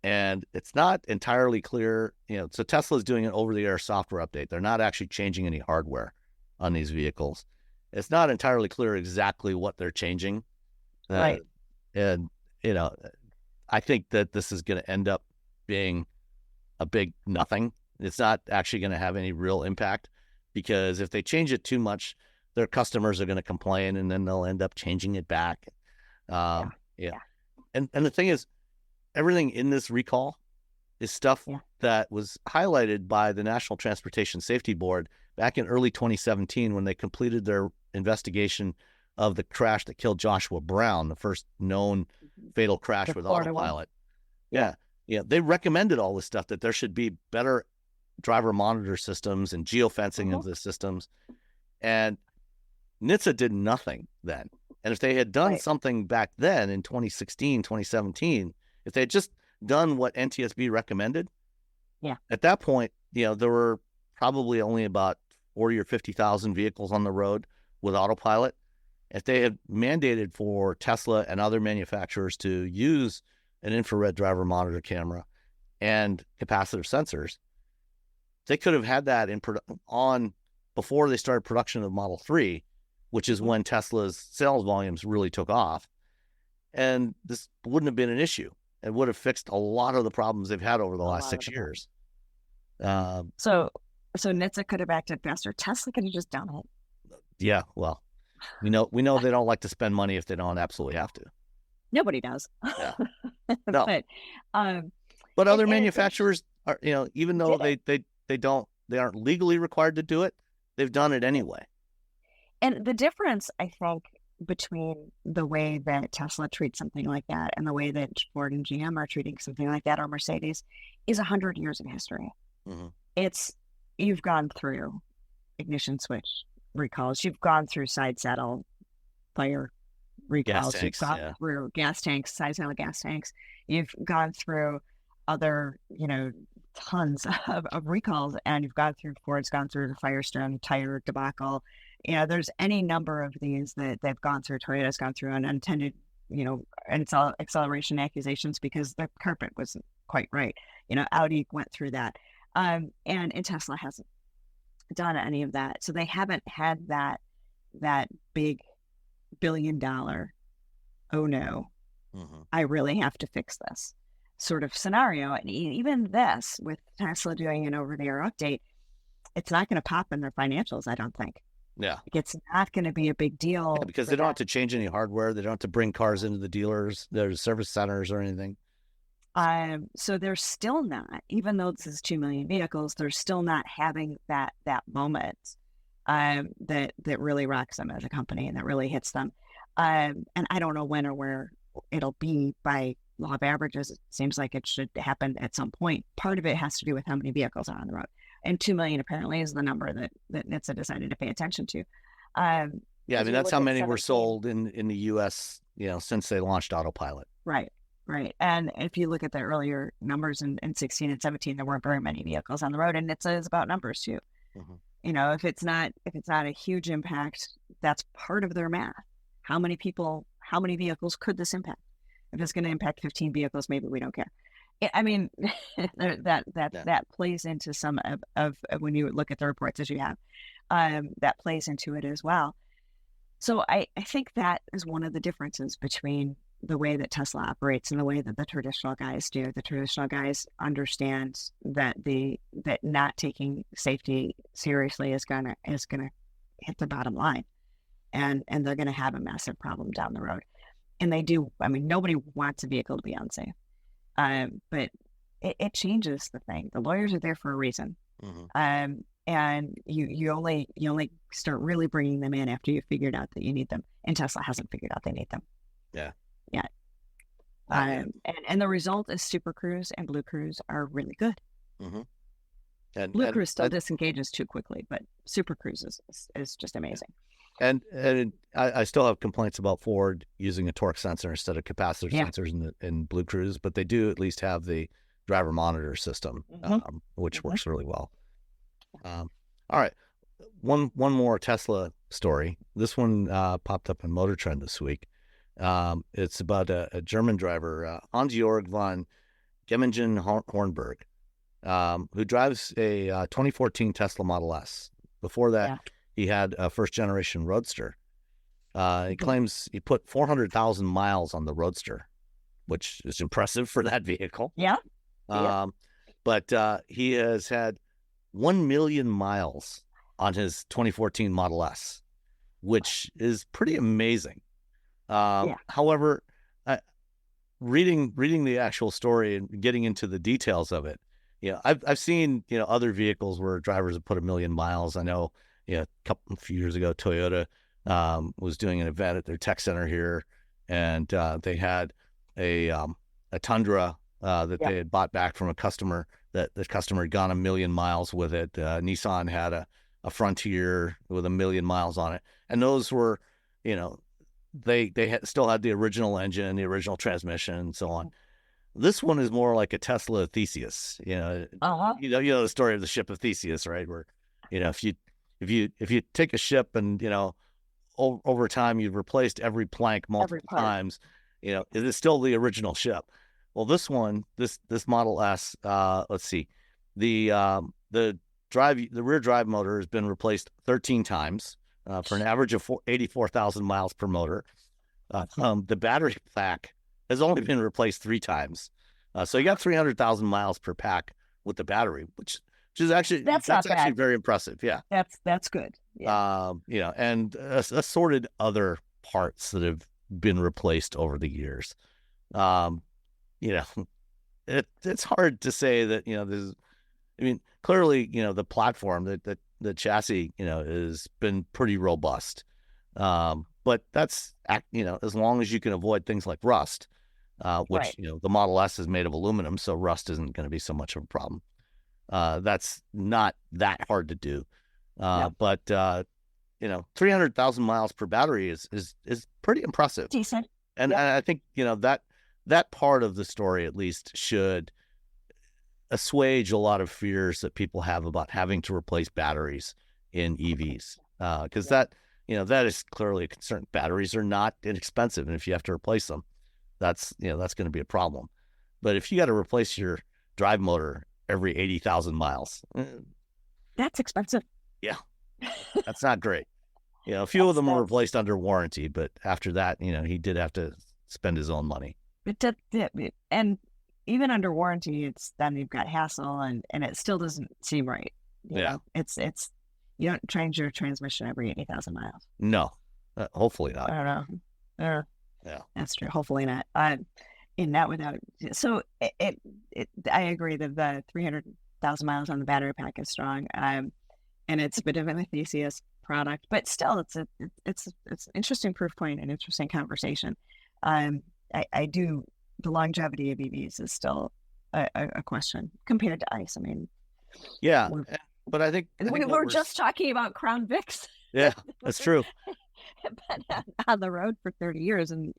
And it's not entirely clear, so Tesla's doing an over-the-air software update. They're not actually changing any hardware on these vehicles. It's not entirely clear exactly what they're changing. And, I think that this is going to end up being a big nothing. It's not actually going to have any real impact, because if they change it too much, their customers are going to complain, and then they'll end up changing it back. And the thing is, everything in this recall is stuff that was highlighted by the National Transportation Safety Board back in early 2017, when they completed their investigation of the crash that killed Joshua Brown, the first known fatal crash with autopilot. They recommended all this stuff, that there should be better driver monitor systems and geofencing of the systems. And NHTSA did nothing then. And if they had done something back then in 2016, 2017, if they had just done what NTSB recommended, at that point, there were probably only about 40 or 50,000 vehicles on the road with autopilot. If they had mandated for Tesla and other manufacturers to use an infrared driver monitor camera and capacitor sensors, they could have had that on before they started production of Model 3, which is when Tesla's sales volumes really took off. And this wouldn't have been an issue. It would have fixed a lot of the problems they've had over the last 6 years. So NHTSA could have acted faster. Tesla could have just done it. Yeah, well, we know they don't like to spend money if they don't absolutely have to. Nobody does. Yeah. No. But other manufacturers are, even though they aren't legally required to do it, they've done it anyway. And the difference, I think, between the way that Tesla treats something like that and the way that Ford and GM are treating something like that, or Mercedes, is 100 years of history. You've gone through ignition switch recalls. You've gone through side saddle fire recalls. You've gone through gas tanks, side saddle gas tanks. You've gone through other, tons of recalls, and you've gone through, Ford's gone through the Firestone tire debacle. There's any number of these that they've gone through. Toyota's gone through unintended, and it's all acceleration accusations because the carpet wasn't quite right. Audi went through that. And Tesla hasn't done any of that. So they haven't had that big $1 billion, oh no, I really have to fix this sort of scenario. And even this, with Tesla doing an over-the-air update, it's not going to pop in their financials, I don't think. Yeah. It's not going to be a big deal. Yeah, because they don't have to change any hardware. They don't have to bring cars into the dealers, there's service centers or anything. So they're still not, even though this is 2 million vehicles, they're still not having that moment that really rocks them as a company and that really hits them. And I don't know when or where it'll be by law of averages. It seems like it should happen at some point. Part of it has to do with how many vehicles are on the road. And 2 million apparently is the number that NHTSA decided to pay attention to. Yeah, I mean, that's how many were sold in the U.S., since they launched autopilot. Right. And if you look at the earlier numbers in 16 and 17, there weren't very many vehicles on the road, and NHTSA is about numbers too. Mm-hmm. If it's not a huge impact, that's part of their math. How many vehicles could this impact? If it's going to impact 15 vehicles, maybe we don't care. I mean, that plays into some of when you look at the reports as you have, that plays into it as well. So I think that is one of the differences between the way that Tesla operates and the way that the traditional guys do. The traditional guys understand that not taking safety seriously is gonna hit the bottom line, and they're gonna have a massive problem down the road. And they do. I mean, nobody wants a vehicle to be unsafe, but it changes the thing. The lawyers are there for a reason. Mm-hmm. And you only start really bringing them in after you've figured out that you need them. And Tesla hasn't figured out they need them. Yeah. And the result is Super Cruise and Blue Cruise are really good. Mm-hmm. And Blue Cruise still disengages too quickly, but Super Cruise is just amazing. And I still have complaints about Ford using a torque sensor instead of capacitor sensors in Blue Cruise, but they do at least have the driver monitor system, mm-hmm. Which mm-hmm. works really well. All right. One more Tesla story. This one popped up on Motor Trend this week. It's about a German driver, Hans-Jörg von Gemmingen-Hornberg, who drives a 2014 Tesla Model S. Before that, he had a first-generation Roadster. He claims he put 400,000 miles on the Roadster, which is impressive for that vehicle. Yeah. But he has had 1 million miles on his 2014 Model S, which is pretty amazing. However, reading the actual story and getting into the details of it, I've seen, other vehicles where drivers have put 1 million miles. I know, a few years ago, Toyota was doing an event at their tech center here, and they had a Tundra that they had bought back from a customer, that the customer had gone 1 million miles with it. Nissan had a Frontier with 1 million miles on it, and those were, they still had the original engine, the original transmission, and so on. This one is more like a Tesla of Theseus. The story of the ship of Theseus, right? Where, if you take a ship and over time you've replaced every plank multiple times, it is still the original ship. Well, this Model S, let's see, the rear drive motor has been replaced 13 times. For an average of 84,000 miles per motor. The battery pack has only been replaced 3 times. So you got 300,000 miles per pack with the battery, which is actually, that's actually very impressive. Yeah. That's good. Yeah. And assorted other parts that have been replaced over the years. It's hard to say that, clearly, the platform that the chassis, has been pretty robust. But that's, as long as you can avoid things like rust, which, the Model S is made of aluminum, so rust isn't going to be so much of a problem. That's not that hard to do. But 300,000 miles per battery is pretty impressive. Decent. And I think, that part of the story at least should assuage a lot of fears that people have about having to replace batteries in EVs, because that is clearly a concern. Batteries are not inexpensive, and if you have to replace them, that's going to be a problem. But if you got to replace your drive motor every 80,000 miles, that's expensive. Yeah, that's not great. A few of them were replaced under warranty, but after that, he did have to spend his own money. And even under warranty, then you've got hassle, and it still doesn't seem right. Yeah. It's you don't change your transmission every 80,000 miles. No, hopefully not. I don't know. Yeah. That's true. Hopefully not. In that without. So I agree that the 300,000 miles on the battery pack is strong. And it's a bit of an Theseus product, but still, it's an interesting proof point, an interesting conversation. I do, the longevity of EVs is still a question compared to ICE. I mean, yeah, but I think we're just talking about Crown Vics. Yeah, that's true. But on the road for 30 years and,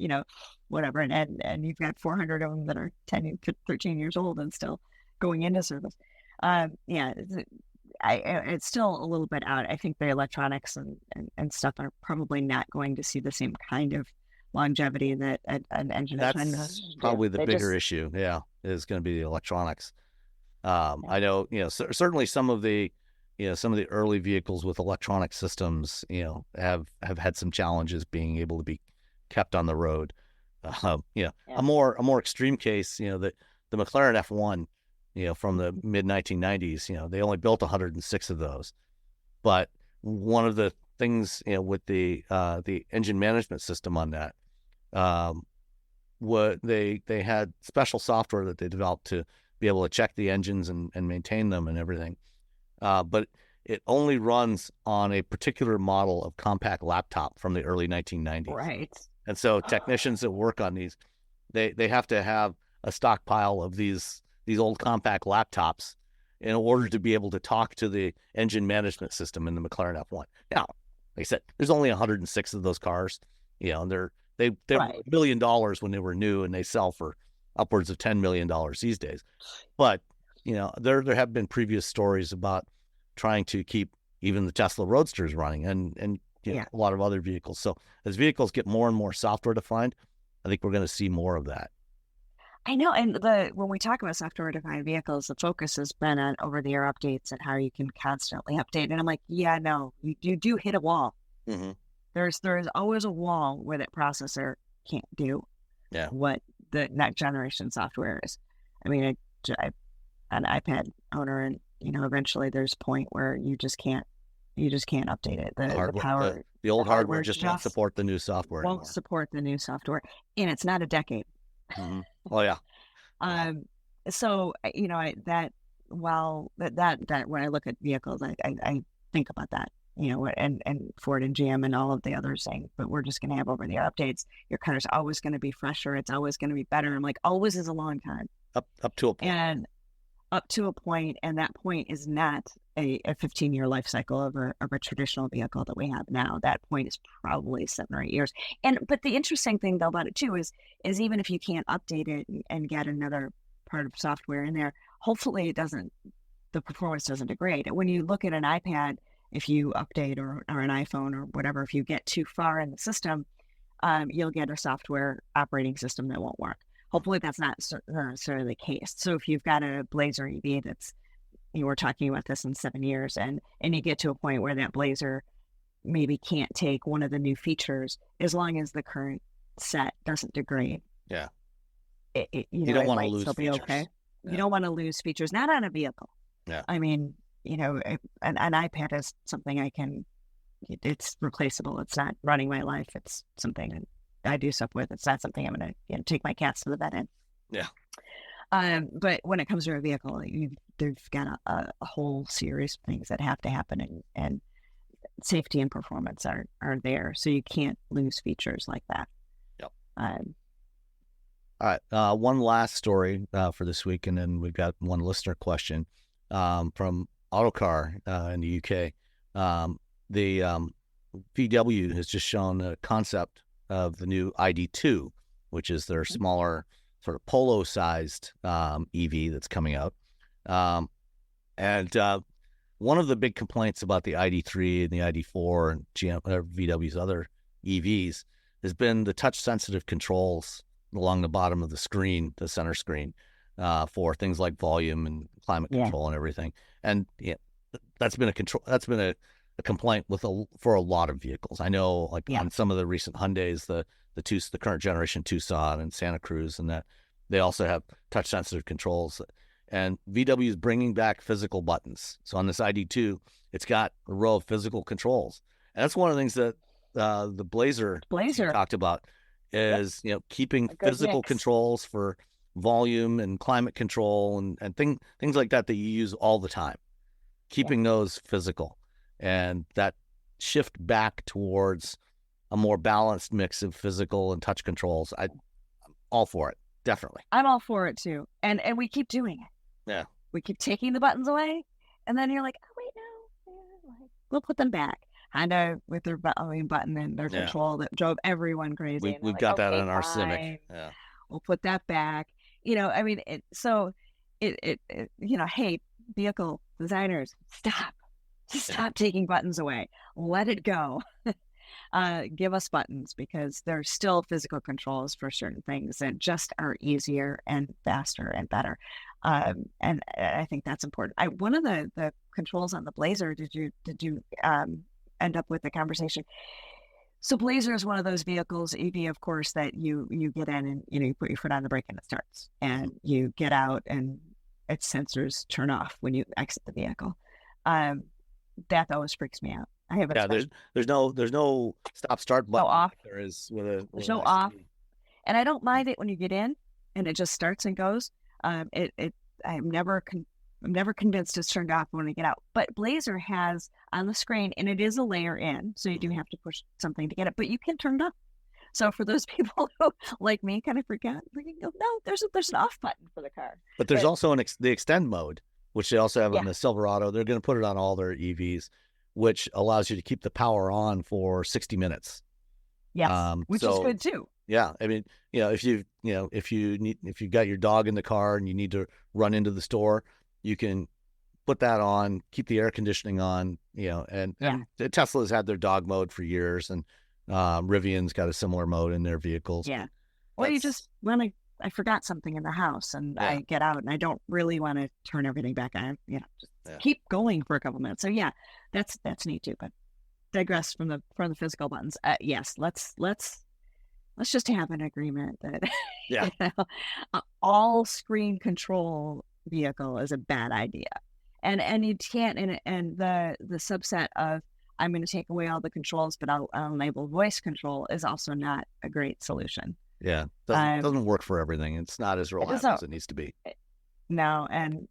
whatever. And you've got 400 of them that are 10, 13 years old and still going into service. It's still a little bit out. I think the electronics and stuff are probably not going to see the same kind of longevity that an engine. That's probably the bigger issue. Yeah, is going to be the electronics. I know, certainly some of the early vehicles with electronic systems, have had some challenges being able to be kept on the road. A more extreme case, the McLaren F1, from the mid 1990s, they only built 106 of those. But one of the things, with the engine management system on that, they had special software that they developed to be able to check the engines and maintain them and everything. But it only runs on a particular model of compact laptop from the early 1990s. Right. And so technicians that work on these, they have to have a stockpile of these old compact laptops in order to be able to talk to the engine management system in the McLaren F1. Now, like I said, there's only 106 of those cars, and they're right. $1 million when they were new, and they sell for upwards of $10 million these days. But, there have been previous stories about trying to keep even the Tesla Roadsters running and a lot of other vehicles. So as vehicles get more and more software defined, I think we're going to see more of that. I know. And when we talk about software defined vehicles, the focus has been on over the air updates and how you can constantly update. And I'm like, no, you do hit a wall. Mm-hmm. There's always a wall where that processor can't do what the next generation software is. I mean, I'm an iPad owner, and eventually there's a point where you just can't update it. The old hardware just won't support the new software. Won't support the new software, and it's not a decade. Mm-hmm. Oh yeah. So that when I look at vehicles, I think about that. And Ford and GM and all of the others saying, but we're just going to have over the air updates. Your car's always going to be fresher. It's always going to be better. I'm like, always is a long time. Up to a point. And up to a point, and that point is not a 15-year life cycle of a traditional vehicle that we have now. That point is probably 7 or 8 years. But the interesting thing though about it too is even if you can't update it and get another part of software in there, hopefully the performance doesn't degrade. When you look at an iPad, if you update or an iPhone or whatever, if you get too far in the system, you'll get a software operating system that won't work. Hopefully that's not necessarily the case. So if you've got a Blazer EV that's, we're talking about this in 7 years, and you get to a point where that Blazer maybe can't take one of the new features, as long as the current set doesn't degrade. Yeah. You don't want to lose features. Be okay. Yeah. You don't want to lose features, not on a vehicle. Yeah. I mean, an iPad is something it's replaceable. It's not running my life. It's something I do stuff with. It's not something I'm going to take my cats to the vet in. Yeah. But when it comes to a vehicle, they've got a whole series of things that have to happen, and safety and performance are there. So you can't lose features like that. Yep. All right. One last story for this week, and then we've got one listener question from Autocar in the UK. The VW has just shown a concept of the new ID2, which is their smaller sort of polo-sized EV that's coming out. And one of the big complaints about the ID3 and the ID4 and VW's other EVs has been the touch-sensitive controls along the bottom of the screen, the center screen, for things like volume and climate control and everything. And that's been a complaint for a lot of vehicles. I know, on some of the recent Hyundais, the current generation Tucson and Santa Cruz, and that they also have touch sensitive controls. And VW is bringing back physical buttons. So on this ID2, it's got a row of physical controls. And that's one of the things that the Blazer talked about is, keeping physical controls for volume and climate control and things like that you use all the time, keeping those physical. And that shift back towards a more balanced mix of physical and touch controls. I'm all for it. Definitely. I'm all for it too. And we keep doing it. Yeah. We keep taking the buttons away, and then you're like, oh, wait, no. We'll put them back. Honda with their button and their control that drove everyone crazy. We've got that on our Civic. Yeah. We'll put that back. Hey, vehicle designers, stop. Stop taking buttons away. Let it go. Give us buttons, because there's still physical controls for certain things that just are easier and faster and better. And I think that's important. One of the controls on the Blazer, did you end up with the conversation? So Blazer is one of those vehicles, EV, of course, that you get in and you put your foot on the brake and it starts, and you get out and its sensors turn off when you exit the vehicle. That always freaks me out. I have there's no stop start button. No off. There is there's no off, and I don't mind it when you get in and it just starts and goes. I'm never convinced it's turned off when I get out. But Blazer has on the screen, and it is a layer in, so you do have to push something to get it, but you can turn it off. So for those people who, like me, kind of forget, no, there's an off button for the car. But there's also the extend mode, which they also have on the Silverado. They're going to put it on all their EVs, which allows you to keep the power on for 60 minutes. Yes, which is good too. Yeah, I mean, if you've got your dog in the car and you need to run into the store, you can put that on, keep the air conditioning on, and Tesla's had their dog mode for years, and Rivian's got a similar mode in their vehicles. Yeah. Well, you just I forgot something in the house and I get out and I don't really want to turn everything back on, keep going for a couple minutes. So that's neat too, but digress from the physical buttons. Yes, let's just have an agreement that all screen control vehicle is a bad idea. And you can't, and the subset of I'm going to take away all the controls, but I'll enable voice control is also not a great solution. Yeah, doesn't work for everything. It's not as reliable as it needs to be. No, and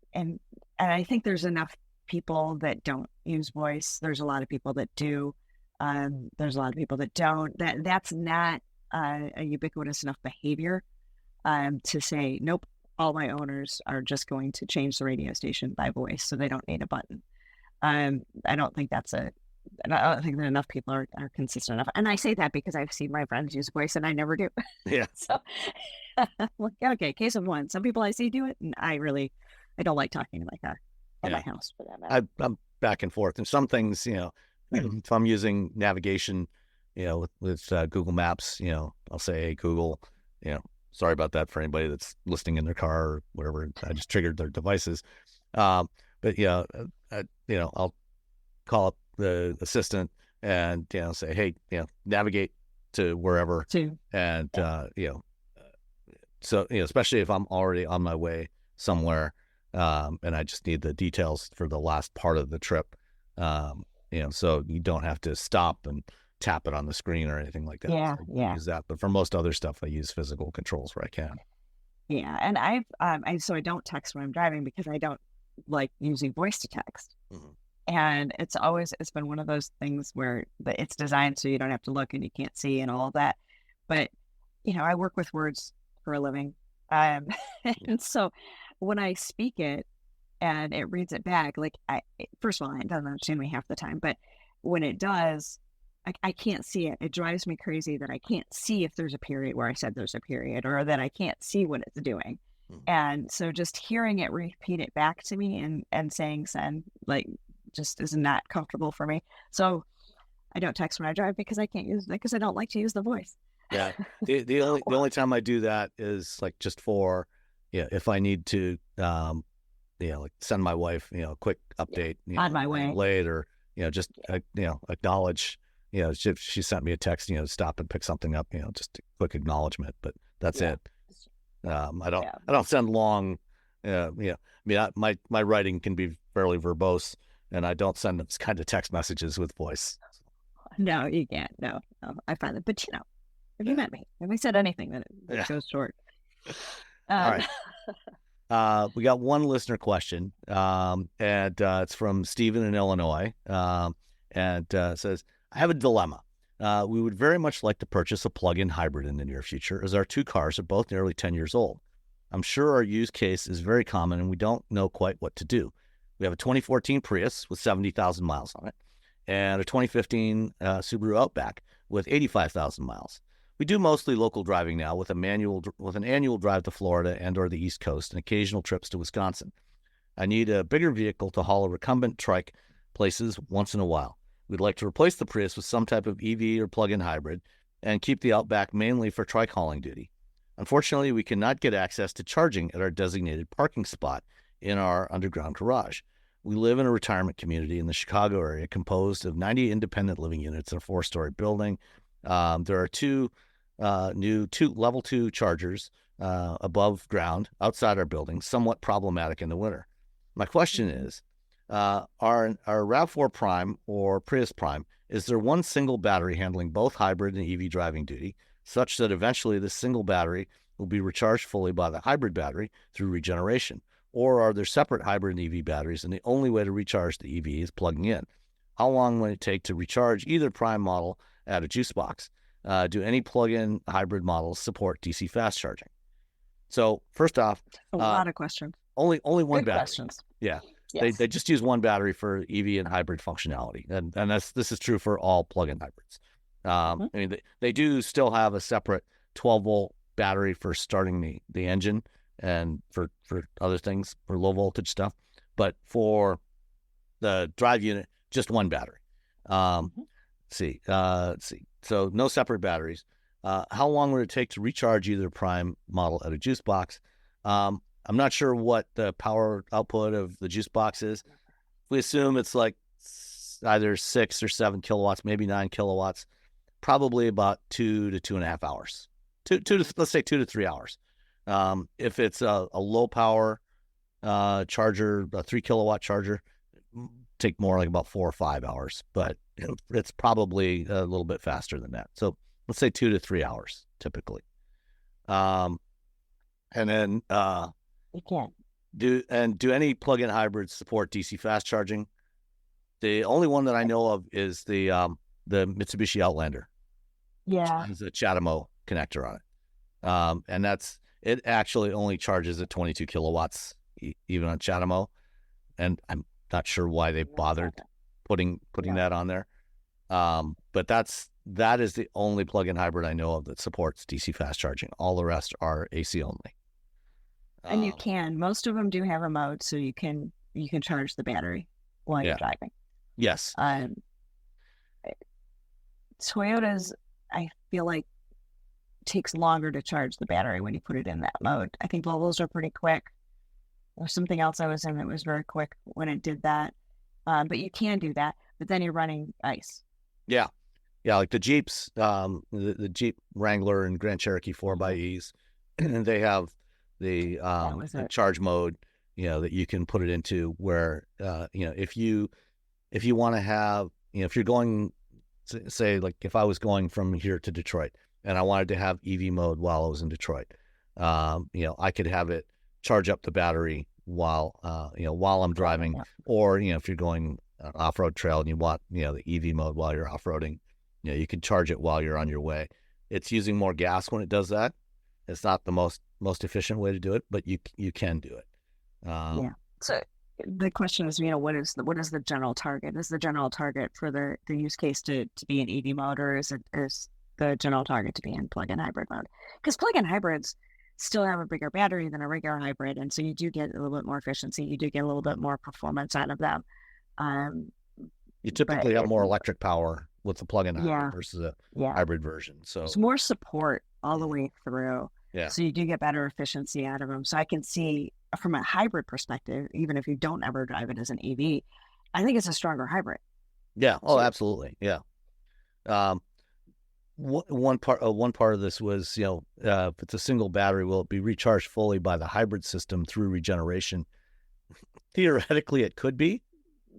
I think there's enough people that don't use voice. There's a lot of people that do. There's a lot of people that don't. That's not a ubiquitous enough behavior to say, nope, all my owners are just going to change the radio station by voice, so they don't need a button. I don't think I don't think that enough people are consistent enough. And I say that because I've seen my friends use voice and I never do. Yeah. So, okay, case of one. Some people I see do it, and I don't like talking to my car or my house for that matter. I'm back and forth. And some things, if I'm using navigation, with Google Maps, I'll say, hey, Google, sorry about that for anybody that's listening in their car or whatever. I just triggered their devices. But I'll call up the assistant and say, hey, navigate to wherever, and so especially if I'm already on my way somewhere, and I just need the details for the last part of the trip, so you don't have to stop and tap it on the screen or anything like that. So use that, but for most other stuff, I use physical controls where I can. Yeah, and I don't text when I'm driving because I don't like using voice to text. Mm-hmm. And it's been one of those things where it's designed so you don't have to look and you can't see and all of that. But, I work with words for a living. And so when I speak it and it reads it back, first of all, it doesn't understand me half the time. But when it does, I can't see it. It drives me crazy that I can't see if there's a period where I said there's a period, or that I can't see what it's doing. Mm-hmm. And so just hearing it repeat it back to me and saying send, just is not comfortable for me. So I don't text when I drive because I can't use it, because I don't like to use the voice. Yeah. The only time I do that is just for, if I need to, send my wife, a quick update, on my way late, or, just, acknowledge, if she sent me a text, stop and pick something up, just a quick acknowledgement, but that's it. I don't send long, mean, my writing can be fairly verbose, and I don't send those kind of text messages with voice. No, you can't. No, I find that. But if you met me, if I said anything, then it goes short. All right. We got one listener question, and it's from Stephen in Illinois, and says, I have a dilemma. We would very much like to purchase a plug-in hybrid in the near future, as our two cars are both nearly 10 years old. I'm sure our use case is very common, and we don't know quite what to do. We have a 2014 Prius with 70,000 miles on it, and a 2015 Subaru Outback with 85,000 miles. We do mostly local driving now with an annual drive to Florida and or the East Coast and occasional trips to Wisconsin. I need a bigger vehicle to haul a recumbent trike places once in a while. We'd like to replace the Prius with some type of EV or plug-in hybrid and keep the Outback mainly for trike hauling duty. Unfortunately, we cannot get access to charging at our designated parking spot in our underground garage. We live in a retirement community in the Chicago area composed of 90 independent living units in a 4-story building. There are two new level 2 chargers above ground outside our building, somewhat problematic in the winter. My question is, our RAV4 Prime or Prius Prime, is there one single battery handling both hybrid and EV driving duty, such that eventually this single battery will be recharged fully by the hybrid battery through regeneration? Or are there separate hybrid and EV batteries, and the only way to recharge the EV is plugging in? How long will it take to recharge either Prime model at a juice box? Do any plug-in hybrid models support DC fast charging? So first off, a lot of questions. Only one Good battery. Questions. Yeah, yes. They just use one battery for EV and hybrid functionality, and this is true for all plug-in hybrids. I mean, they do still have a separate 12-volt battery for starting the engine and for other things, for low voltage stuff, but for the drive unit, just one battery. Let's see. So no separate batteries. How long would it take to recharge either Prime model at a juice box? I'm not sure what the power output of the juice box is. We assume it's like either 6 or 7 kilowatts, maybe 9 kilowatts, probably about 2 to 2.5 hours. Let's say 2 to 3 hours. If it's a low power charger, a 3 kilowatt charger, take more like about 4 or 5 hours, but it's probably a little bit faster than that. So let's say 2 to 3 hours typically. And then do any plug-in hybrids support DC fast charging? The only one that I know of is the Mitsubishi Outlander. Yeah, it's a CHAdeMO connector on it, and it actually only charges at 22 kilowatts even on CHAdeMO, and I'm not sure why they bothered putting that on there. But that is the only plug-in hybrid I know of that supports DC fast charging. All the rest are AC only. And you can. Most of them do have a mode, so you can charge the battery while you're driving. Yes. Toyota's, I feel like, takes longer to charge the battery when you put it in that mode. I think Volvos are pretty quick. There's something else I was in that was very quick when it did that. But you can do that, but then you're running ice. Yeah, like the Jeeps, the Jeep Wrangler and Grand Cherokee 4xEs, and they have the charge mode, that you can put it into where, if you want to have, if you're going, say, like if I was going from here to Detroit and I wanted to have EV mode while I was in Detroit, I could have it charge up the battery while I'm driving, or, if you're going off-road trail and you want, the EV mode while you're off-roading, you can charge it while you're on your way. It's using more gas when it does that. It's not the most efficient way to do it, but you can do it. So the question is, what is the general target? Is the general target for the use case to be in EV mode, or is the general target to be in plug-in hybrid mode? Because plug-in hybrids still have a bigger battery than a regular hybrid, and so you do get a little bit more efficiency. You do get a little bit more performance out of them. You typically have more electric power with the plug-in hybrid versus a hybrid version. So it's more support all the way through. Yeah. So you do get better efficiency out of them. So I can see from a hybrid perspective, even if you don't ever drive it as an EV, I think it's a stronger hybrid. Yeah. Oh, absolutely. Yeah. One part of this was, if it's a single battery, will it be recharged fully by the hybrid system through regeneration? theoretically it could be,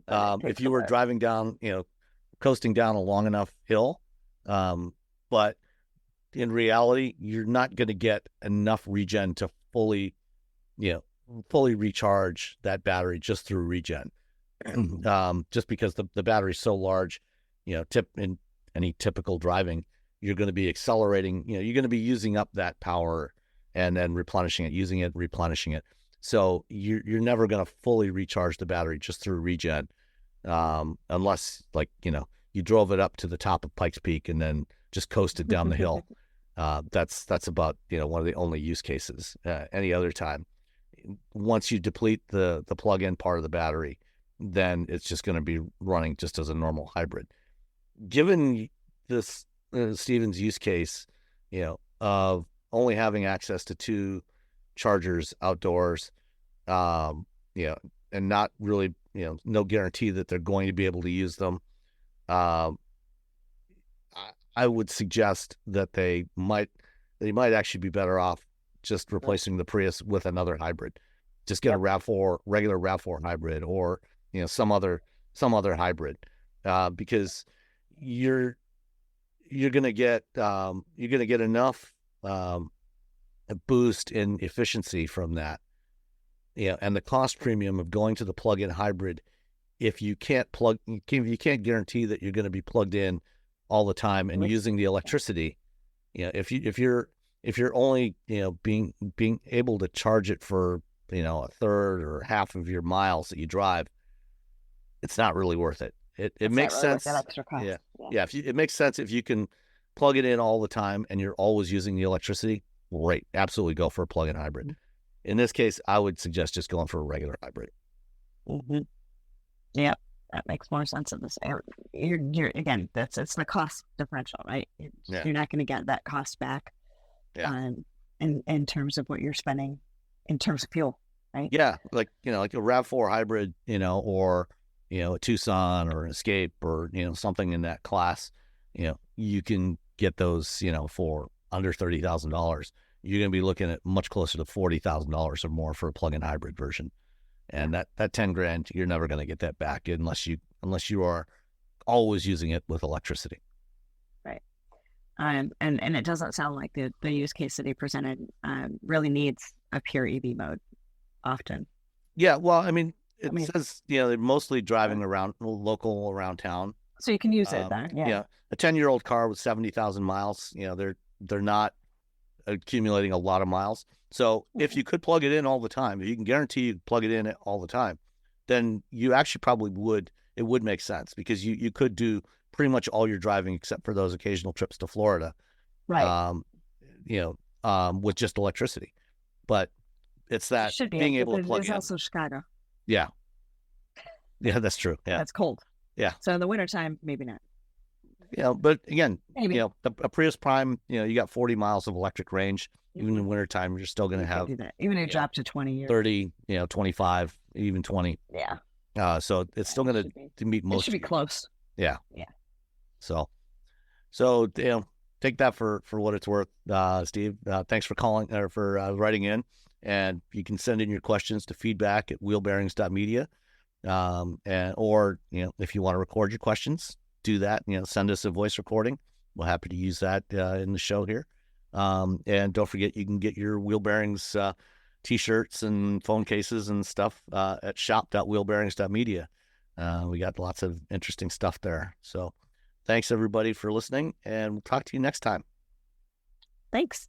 if you were driving down, coasting down a long enough hill. But in reality, you're not going to get enough regen to fully recharge that battery just through regen. Just because the battery's so large, in any typical driving, you're going to be accelerating, you're going to be using up that power and then replenishing it, using it, replenishing it. So you're never going to fully recharge the battery just through regen, unless you drove it up to the top of Pikes Peak and then just coasted down the hill. That's about, one of the only use cases. Any other time, once you deplete the plug-in part of the battery, then it's just going to be running just as a normal hybrid. Given this Stephen's use case, of only having access to 2 chargers outdoors, and not really, no guarantee that they're going to be able to use them, I would suggest that they might actually be better off just replacing the Prius with another hybrid. Just get a RAV4, regular RAV4 hybrid, or some other hybrid, because you're gonna get enough a boost in efficiency from that, and the cost premium of going to the plug-in hybrid. If you can't guarantee that you're going to be plugged in all the time and using the electricity, if you're only being able to charge it for a third or half of your miles that you drive, it's not really worth it. It makes sense. That extra cost. Yeah. It makes sense if you can plug it in all the time and you're always using the electricity. Great, absolutely go for a plug-in hybrid. Mm-hmm. In this case, I would suggest just going for a regular hybrid. Mm-hmm. Yeah, that makes more sense in this. You're again, it's the cost differential, right? You're not going to get that cost back, in terms of what you're spending in terms of fuel, right? Yeah, like a RAV4 hybrid, or a Tucson or an Escape, or something in that class. You can get those, for under $30,000. You're going to be looking at much closer to $40,000 or more for a plug-in hybrid version. And that $10,000, you're never going to get that back unless you are always using it with electricity. Right. And it doesn't sound like the use case that he presented really needs a pure EV mode often. Yeah. Well, it says, they're mostly driving around town. So you can use it then. Yeah. A 10-year-old car with 70,000 miles, they're not accumulating a lot of miles. So if you could plug it in all the time, if you can guarantee you plug it in all the time, then you actually probably it would make sense, because you could do pretty much all your driving except for those occasional trips to Florida, right? With just electricity. But it's that being able to plug in. There's also Chicago. Yeah, that's true. Yeah, that's cold. Yeah. So in the wintertime, maybe not. But again, maybe. A Prius Prime, you got 40 miles of electric range. Even in wintertime, you're still going to have that. Even if you drop to 20 30, 25, even 20. Yeah. So it's still going to meet most. It should be close. Yeah. Yeah. So take that for what it's worth, Steve. Thanks for calling or for writing in, and you can send in your questions to feedback@wheelbearings.media. Or if you want to record your questions, do that. Send us a voice recording. We're happy to use that in the show here. And don't forget, you can get your Wheel Bearings t-shirts and phone cases and stuff at shop.wheelbearings.media. We got lots of interesting stuff there. So thanks everybody for listening, and we'll talk to you next time. Thanks.